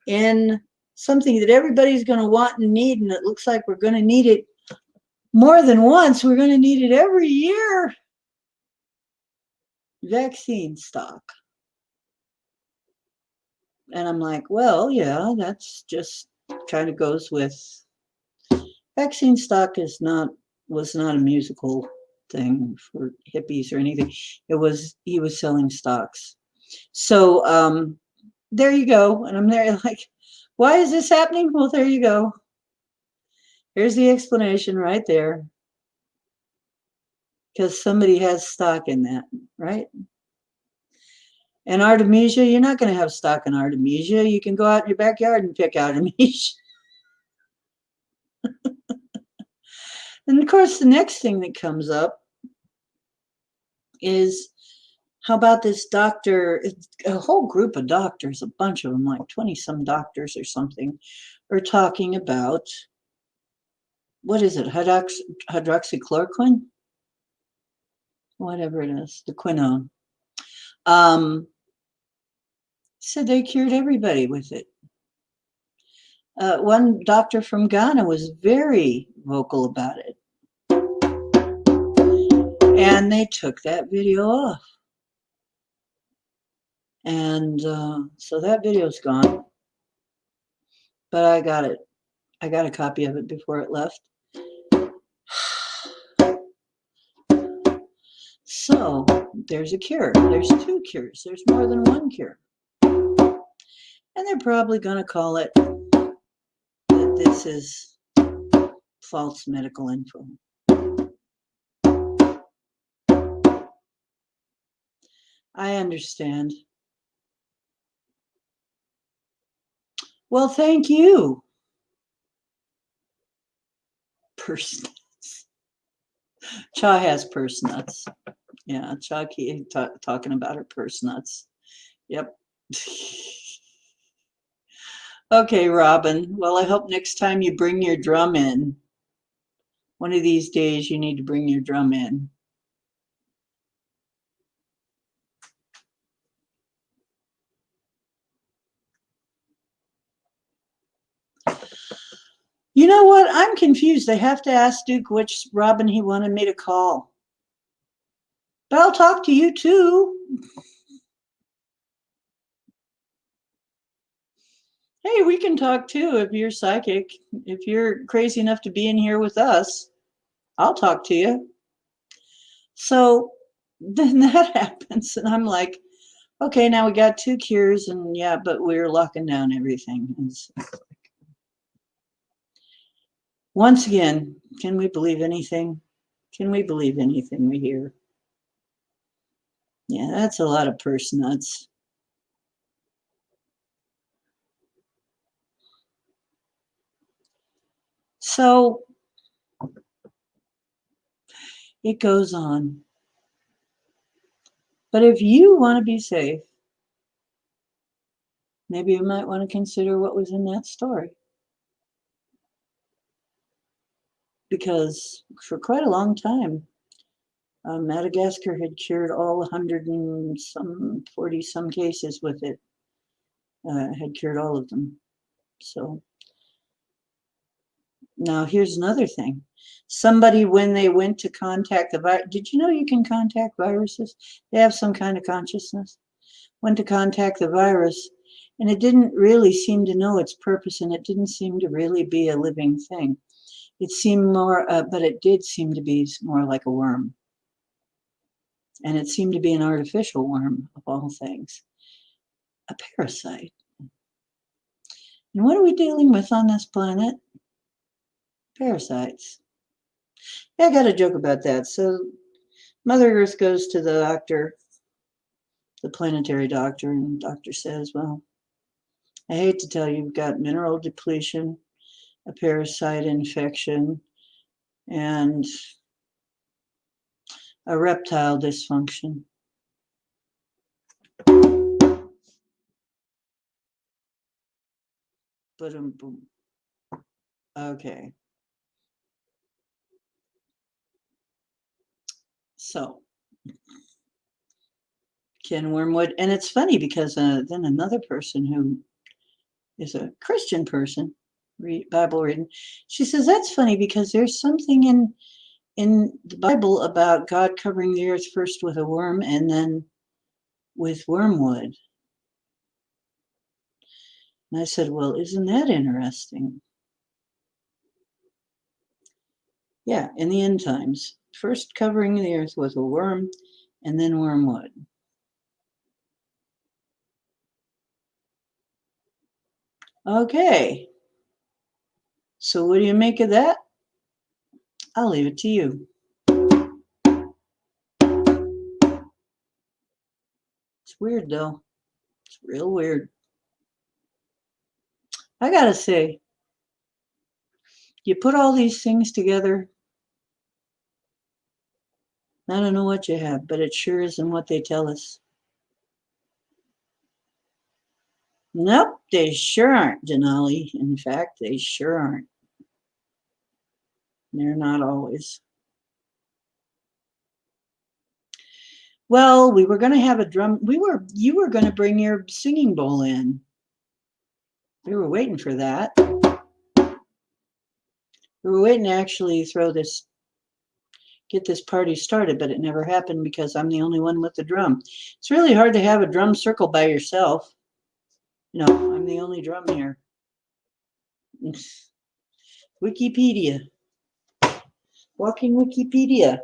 Speaker 1: in something that everybody's going to want and need, and it looks like we're going to need it more than once. We're going to need it every year. Vaccine stock. And I'm like, well, yeah, that's just kind of goes with vaccine stock was not a musical thing for hippies or anything. He was selling stocks. So there you go. And I'm there like, why is this happening? Well, there you go. Here's the explanation right there. Because somebody has stock in that, right? And artemisia, you're not going to have stock in artemisia. You can go out in your backyard and pick artemisia. And of course, the next thing that comes up is, how about this doctor? A whole group of doctors, a bunch of them, like 20 some doctors or something, are talking about, what is it, hydroxychloroquine? Whatever it is, the quinone. Said they cured everybody with it. One doctor from Ghana was very vocal about it. And they took that video off. And so that video's gone, but I got it. I got a copy of it before it left. So there's a cure. There's two cures. There's more than one cure. And they're probably going to call it that this is false medical info. I understand. Well, thank you. Purse nuts. Cha has purse nuts. Yeah, Cha talking about her purse nuts. Yep. Okay, Robin. Well, I hope next time you bring your drum in. One of these days you need to bring your drum in. You know what? I'm confused. I have to ask Duke which Robin he wanted me to call. But I'll talk to you too. Hey, we can talk too if you're psychic. If you're crazy enough to be in here with us, I'll talk to you. So then that happens, and I'm like, okay, now we got two cures, and yeah, but we're locking down everything. And so, once again, can we believe anything? Can we believe anything we hear? Yeah, that's a lot of purse nuts. So it goes on. But if you want to be safe, maybe you might want to consider what was in that story. Because for quite a long time, Madagascar had cured all 100 and some 40 some cases with it, had cured all of them. So now here's another thing. Somebody, when they went to contact the virus, did you know you can contact viruses? They have some kind of consciousness. Went to contact the virus, and it didn't really seem to know its purpose, and it didn't seem to really be a living thing. It seemed more, but it did seem to be more like a worm. And it seemed to be an artificial worm, of all things, a parasite. And what are we dealing with on this planet? Parasites. Yeah, I got a joke about that. So Mother Earth goes to the doctor, the planetary doctor, and the doctor says, well, I hate to tell you, you've got mineral depletion, a parasite infection, and a reptile dysfunction. Boom, boom. Okay. So, Ken Wormwood, and it's funny because then another person who is a Christian person, Bible reading, she says that's funny because there's something in the Bible about God covering the earth first with a worm and then with wormwood. And I said, well, isn't that interesting? Yeah, in the end times, first covering the earth with a worm and then wormwood. Okay. So what do you make of that? I'll leave it to you. It's weird though. It's real weird. I gotta say, you put all these things together, I don't know what you have, but it sure isn't what they tell us. Nope, they sure aren't, Denali. In fact, they sure aren't. They're not always. Well, we were going to have a drum. You were going to bring your singing bowl in. We were waiting for that. We were waiting to actually throw this get this party started, but it never happened because I'm the only one with the drum. It's really hard to have a drum circle by yourself. No, I'm the only drum here. Wikipedia. Walking Wikipedia.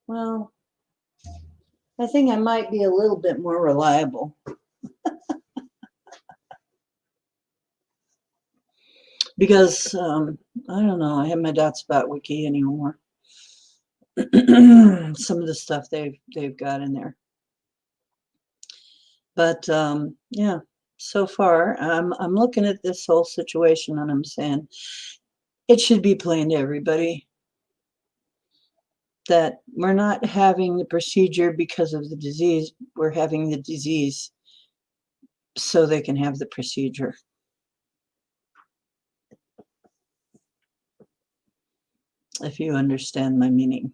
Speaker 1: Well, I think I might be a little bit more reliable. Because, I don't know, I have my doubts about Wiki anymore. Some of the stuff they've got in there. But yeah, so far I'm looking at this whole situation and I'm saying it should be plain to everybody that we're not having the procedure because of the disease. We're having the disease so they can have the procedure. If you understand my meaning.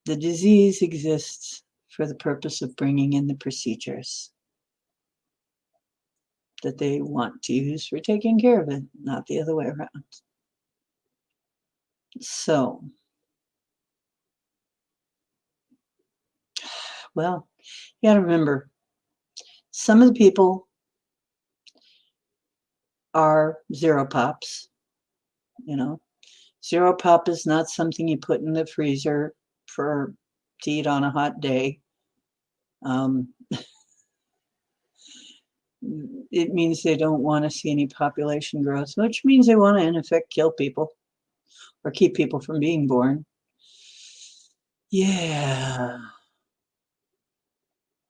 Speaker 1: The disease exists for the purpose of bringing in the procedures that they want to use for taking care of it, not the other way around. So, well, you got to remember, some of the people are zero pops. You know, zero pop is not something you put in the freezer for to eat on a hot day. It means they don't want to see any population growth, which means they want to, in effect, kill people or keep people from being born. Yeah.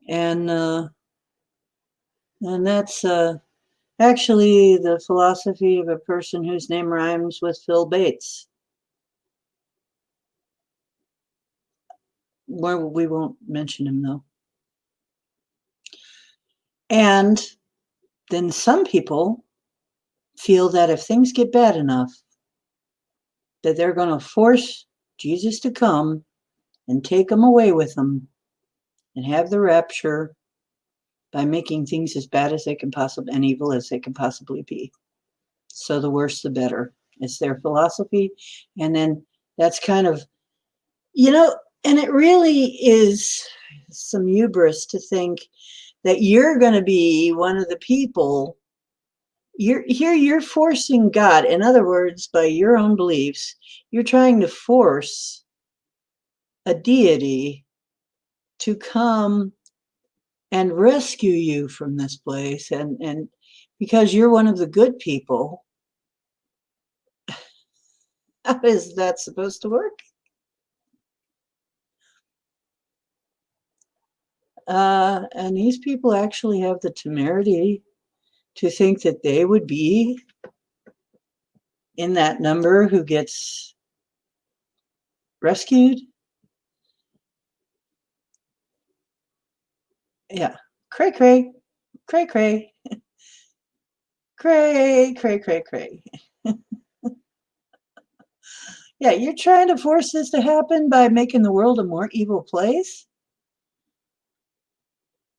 Speaker 1: And that's actually the philosophy of a person whose name rhymes with Phil Bates. Well, we won't mention him, though. And then some people feel that if things get bad enough, that they're going to force Jesus to come and take them away with them and have the rapture by making things as bad as they can possibly, and evil as they can possibly be. So the worse, the better. It's their philosophy. And then that's kind of, and it really is some hubris to think that you're going to be one of the people. You're forcing God. In other words, by your own beliefs, you're trying to force a deity to come and rescue you from this place. And because you're one of the good people, how is that supposed to work? And these people actually have the temerity to think that they would be in that number who gets rescued. Yeah. Cray, cray, cray, cray, cray, cray, cray, cray. Yeah, you're trying to force this to happen by making the world a more evil place?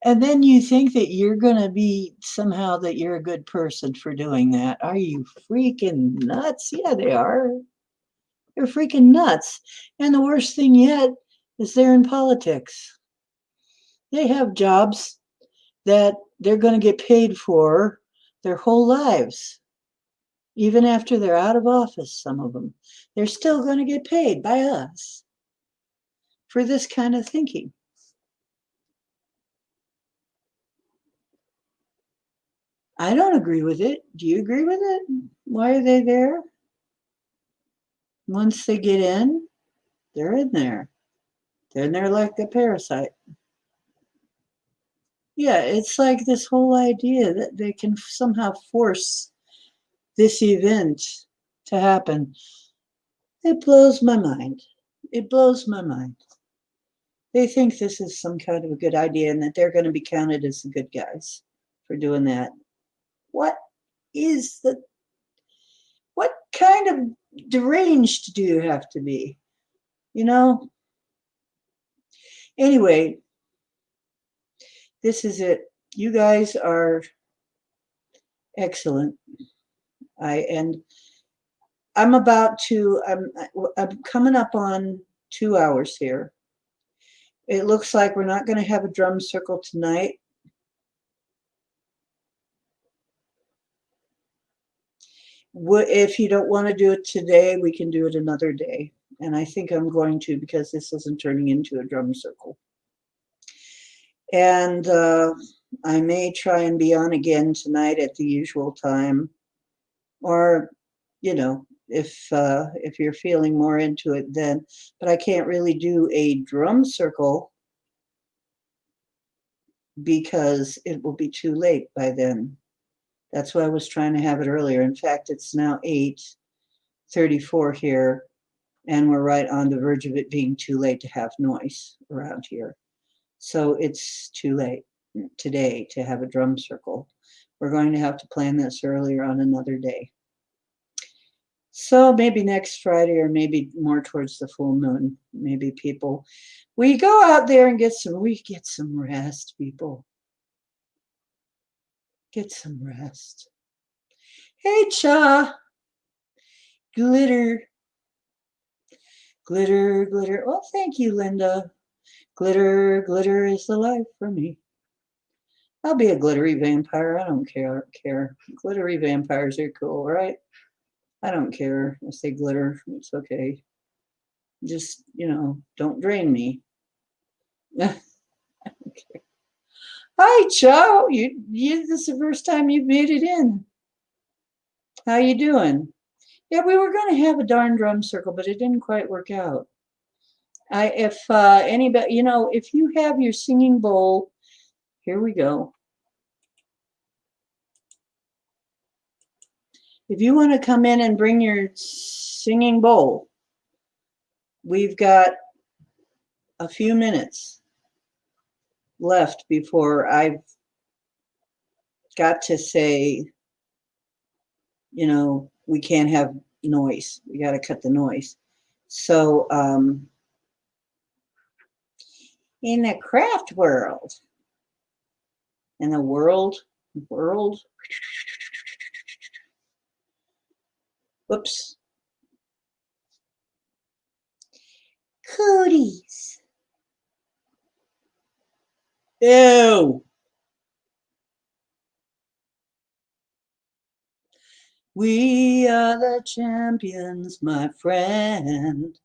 Speaker 1: And then you think that you're going to be somehow that you're a good person for doing that. Are you freaking nuts? Yeah, they are. They're freaking nuts. And the worst thing yet is they're in politics. They have jobs that they're going to get paid for their whole lives. Even after they're out of office, some of them, they're still going to get paid by us for this kind of thinking. I don't agree with it. Do you agree with it? Why are they there? Once they get in, they're in there. They're in there like a parasite. Yeah, it's like this whole idea that they can somehow force this event to happen. It blows my mind. It blows my mind. They think this is some kind of a good idea and that they're going to be counted as the good guys for doing that. What is the, what kind of deranged do you have to be? Anyway, this is it. You guys are excellent. And I'm I'm coming up on 2 hours here. It looks like we're not going to have a drum circle tonight. If you don't want to do it today, we can do it another day. And I think I'm going to, because this isn't turning into a drum circle. And I may try and be on again tonight at the usual time, or if you're feeling more into it then. But I can't really do a drum circle because it will be too late by then. That's why I was trying to have it earlier. In fact, it's now 8:34 here, and we're right on the verge of it being too late to have noise around here. So it's too late today to have a drum circle. We're going to have to plan this earlier on another day. So maybe next Friday, or maybe more towards the full moon. Maybe we go out there and get some rest, people. Get some rest. Hey, Cha. Glitter. Glitter, glitter. Oh, thank you, Linda. Glitter, glitter is the life for me. I'll be a glittery vampire. I don't care. Glittery vampires are cool, right? I don't care if they glitter. It's okay. Just, don't drain me. Okay. Hi, Joe. This is the first time you've made it in. How you doing? Yeah, we were going to have a darn drum circle, but it didn't quite work out. If anybody, if you have your singing bowl, here we go. If you want to come in and bring your singing bowl, we've got a few minutes left before I've got to say, we can't have noise. We got to cut the noise. So, in the craft world, in the world, whoops, cooties. Ew. We are the champions, my friend,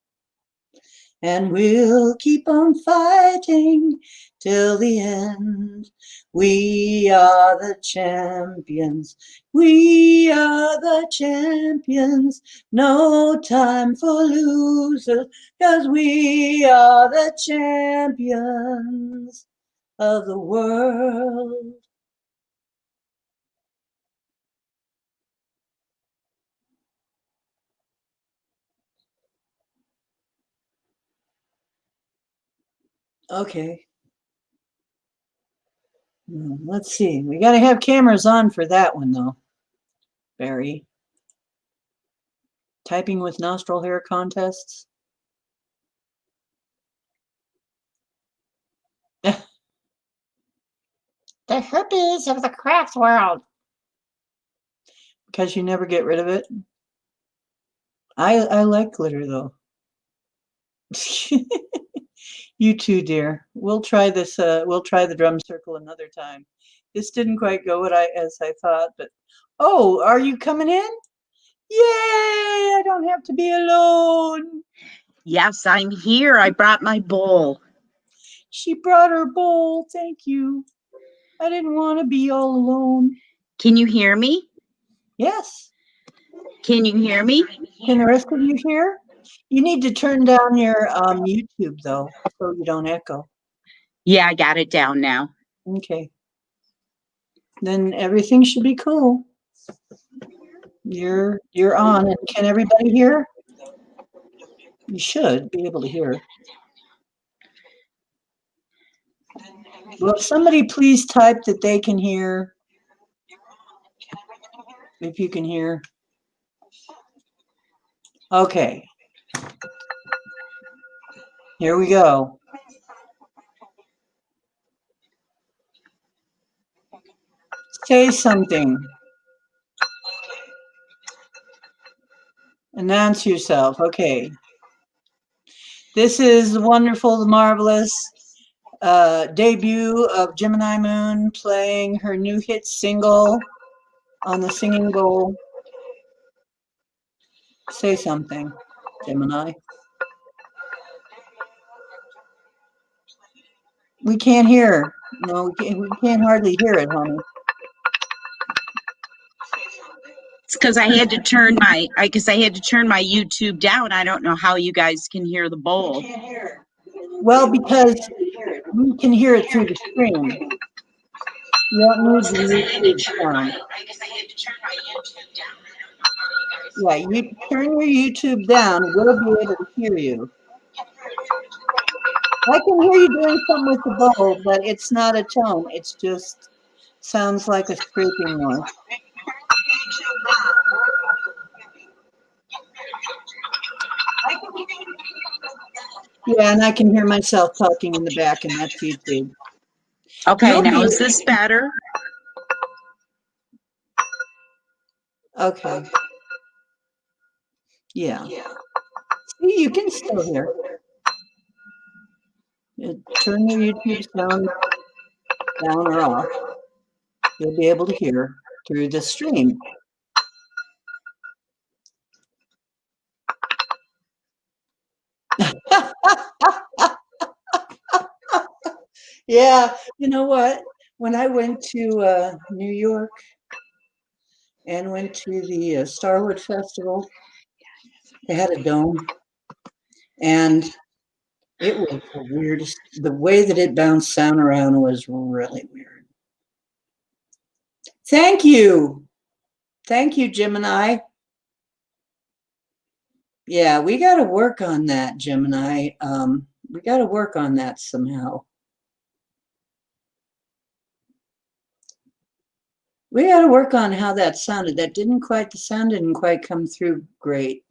Speaker 1: and we'll keep on fighting till the end. We are the champions. We are the champions. No time for losers, 'cause we are the champions of the world. Okay. Let's see. We got to have cameras on for that one, though. Barry. Typing with nostril hair contests.
Speaker 2: The herpes of the craft world.
Speaker 1: Because you never get rid of it. I like glitter, though. You too, dear. We'll try this. We'll try the drum circle another time. This didn't quite go as I thought, but oh, are you coming in? Yay! I don't have to be alone.
Speaker 2: Yes, I'm here. I brought my bowl.
Speaker 1: She brought her bowl. Thank you. I didn't want to be all alone.
Speaker 2: Can you hear me?
Speaker 1: Yes.
Speaker 2: Can you hear me?
Speaker 1: Can the rest of you hear? You need to turn down your YouTube, though, so you don't echo.
Speaker 2: Yeah, I got it down now.
Speaker 1: Okay. Then everything should be cool. You're on, and can everybody hear? You should be able to hear. Well, if somebody please type that they can hear. If you can hear. Okay. Here we go. Say something. Announce yourself. Okay. This is the wonderful, the marvelous debut of Gemini Moon playing her new hit single on the Singing Bowl. Say something, Gemini. We can't hear. No, we can't hardly hear it, honey.
Speaker 2: It's because I had to turn my YouTube down. I don't know how you guys can hear the bowl.
Speaker 1: Well, because we can hear it through the screen. You don't need the YouTube sound. Yeah, you turn your YouTube down, we'll be able to hear you. I can hear you doing something with the bowl, but it's not a tone. It's just sounds like a scraping noise. Yeah, and I can hear myself talking in the back, and that's YouTube.
Speaker 2: Okay, now is this better?
Speaker 1: Okay. Yeah. See, you can still hear. Turn your YouTube sound down or off. You'll be able to hear through the stream. Yeah, you know what? When I went to New York and went to the Starwood Festival, they had a dome, and it was the weirdest. The way that it bounced sound around was really weird. Thank you. Thank you, Gemini. Yeah, we got to work on that, Gemini. We got to work on that somehow. We got to work on how that sounded. The sound didn't quite come through great.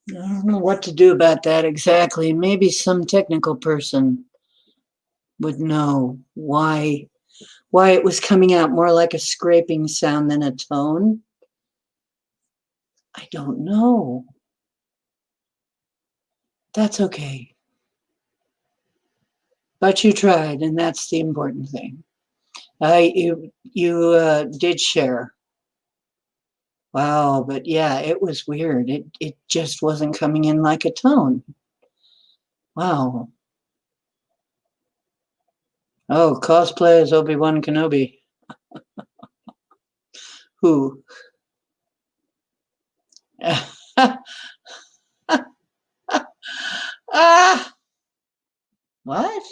Speaker 1: I don't know what to do about that exactly. Maybe some technical person would know why it was coming out more like a scraping sound than a tone. I don't know. That's okay. But you tried, and that's the important thing. You did share. Wow, but yeah, it was weird. It just wasn't coming in like a tone. Wow. Oh, cosplay as Obi-Wan Kenobi. Who? Ah! What?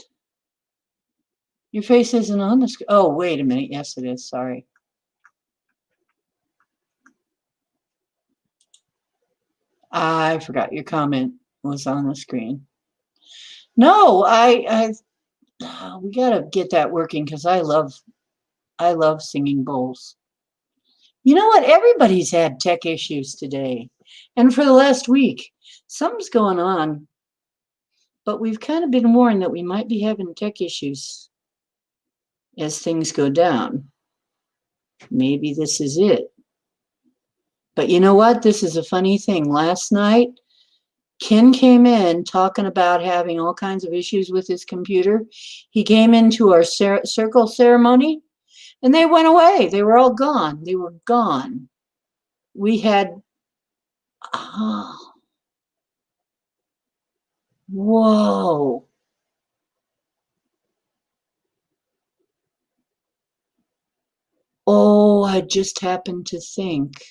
Speaker 1: Your face isn't on the screen. Oh, wait a minute. Yes, it is. Sorry. I forgot your comment was on the screen. No, we gotta get that working because I love singing bowls. You know what? Everybody's had tech issues today, and for the last week, something's going on. But we've kind of been warned that we might be having tech issues as things go down. Maybe this is it. But you know what? This is a funny thing. Last night, Ken came in talking about having all kinds of issues with his computer. He came into our circle ceremony and they went away. They were all gone. They were gone. We had, oh, whoa. Oh, I just happened to think.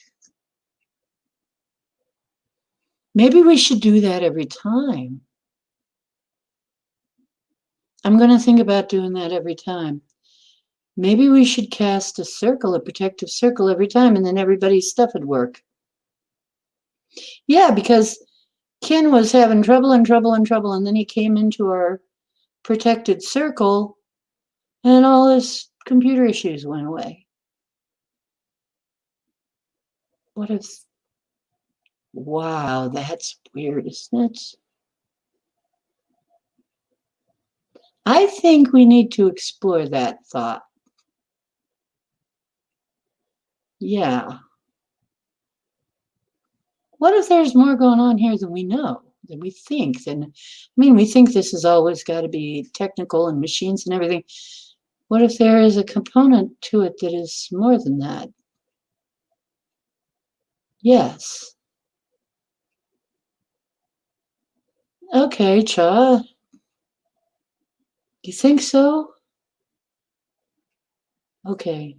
Speaker 1: Maybe we should do that every time. I'm going to think about doing that every time. Maybe we should cast a circle, a protective circle every time, and then everybody's stuff would work. Yeah, because Ken was having trouble, and then he came into our protected circle, and all his computer issues went away. What if... Wow, that's weird, isn't it? I think we need to explore that thought. Yeah. What if there's more going on here than we know, than we think? I mean, we think this has always got to be technical and machines and everything. What if there is a component to it that is more than that? Yes. Okay, Cha. You think so? Okay.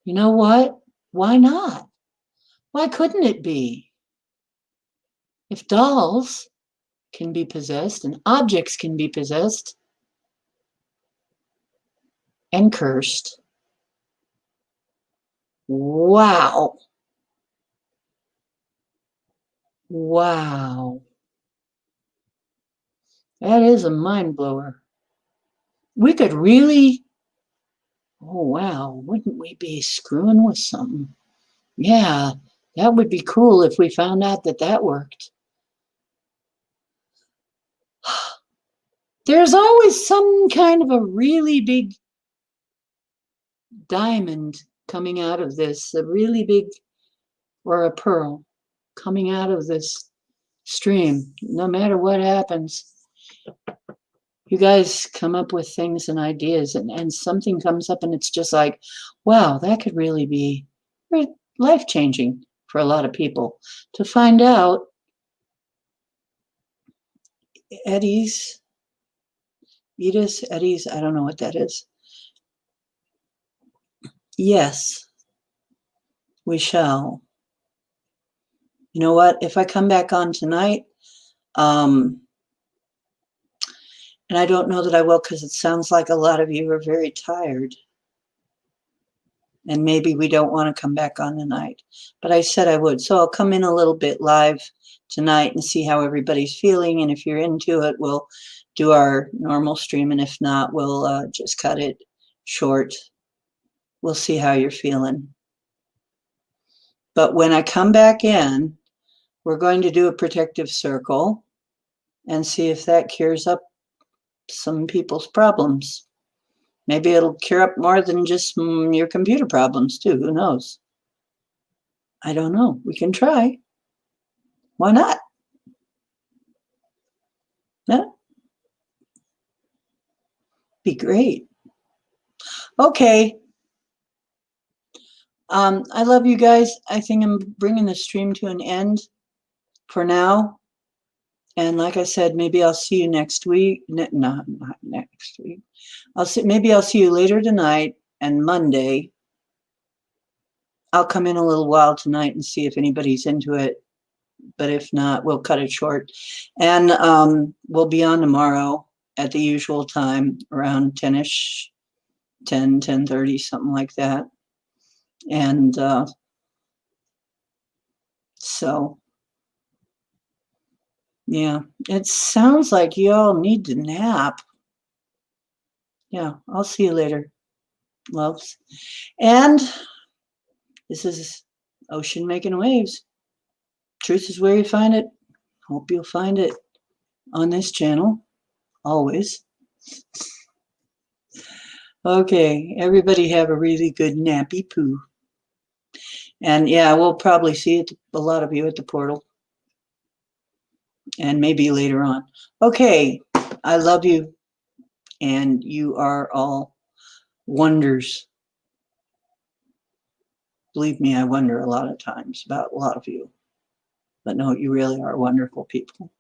Speaker 1: You know what? Why not? Why couldn't it be? If dolls can be possessed and objects can be possessed and cursed, wow. Wow. That is a mind blower. We could really, oh wow, wouldn't we be screwing with something? Yeah, that would be cool if we found out that that worked. There's always some kind of a really big diamond coming out of this, a really big, or a pearl coming out of this stream. No matter what happens, you guys come up with things and ideas, and something comes up and it's just like, wow, that could really be life changing for a lot of people to find out Eddie's, Eddie's, I don't know what that is. Yes, we shall. You know what? If I come back on tonight, and I don't know that I will because it sounds like a lot of you are very tired. And maybe we don't want to come back on tonight. But I said I would. So I'll come in a little bit live tonight and see how everybody's feeling. And if you're into it, we'll do our normal stream. And if not, we'll just cut it short. We'll see how you're feeling. But when I come back in, we're going to do a protective circle and see if that cures up some people's problems. Maybe it'll cure up more than just your computer problems, too. Who knows? I don't know. We can try. Why not? Yeah, be great. Okay. I love you guys. I think I'm bringing the stream to an end for now. And like I said, maybe I'll see you next week. No, not next week. Maybe I'll see you later tonight and Monday. I'll come in a little while tonight and see if anybody's into it. But if not, we'll cut it short. And we'll be on tomorrow at the usual time, around 10-ish, 10:30, something like that. And so, yeah, it sounds like you all need to nap. Yeah, I'll see you later, loves. And this is Ocean Making Waves. Truth is where you find it. Hope you'll find it on this channel, always. Okay, everybody have a really good nappy poo. And yeah, we'll probably see a lot of you at the portal. And maybe later on. Okay, I love you. And you are all wonders. Believe me, I wonder a lot of times about a lot of you. But no, you really are wonderful people.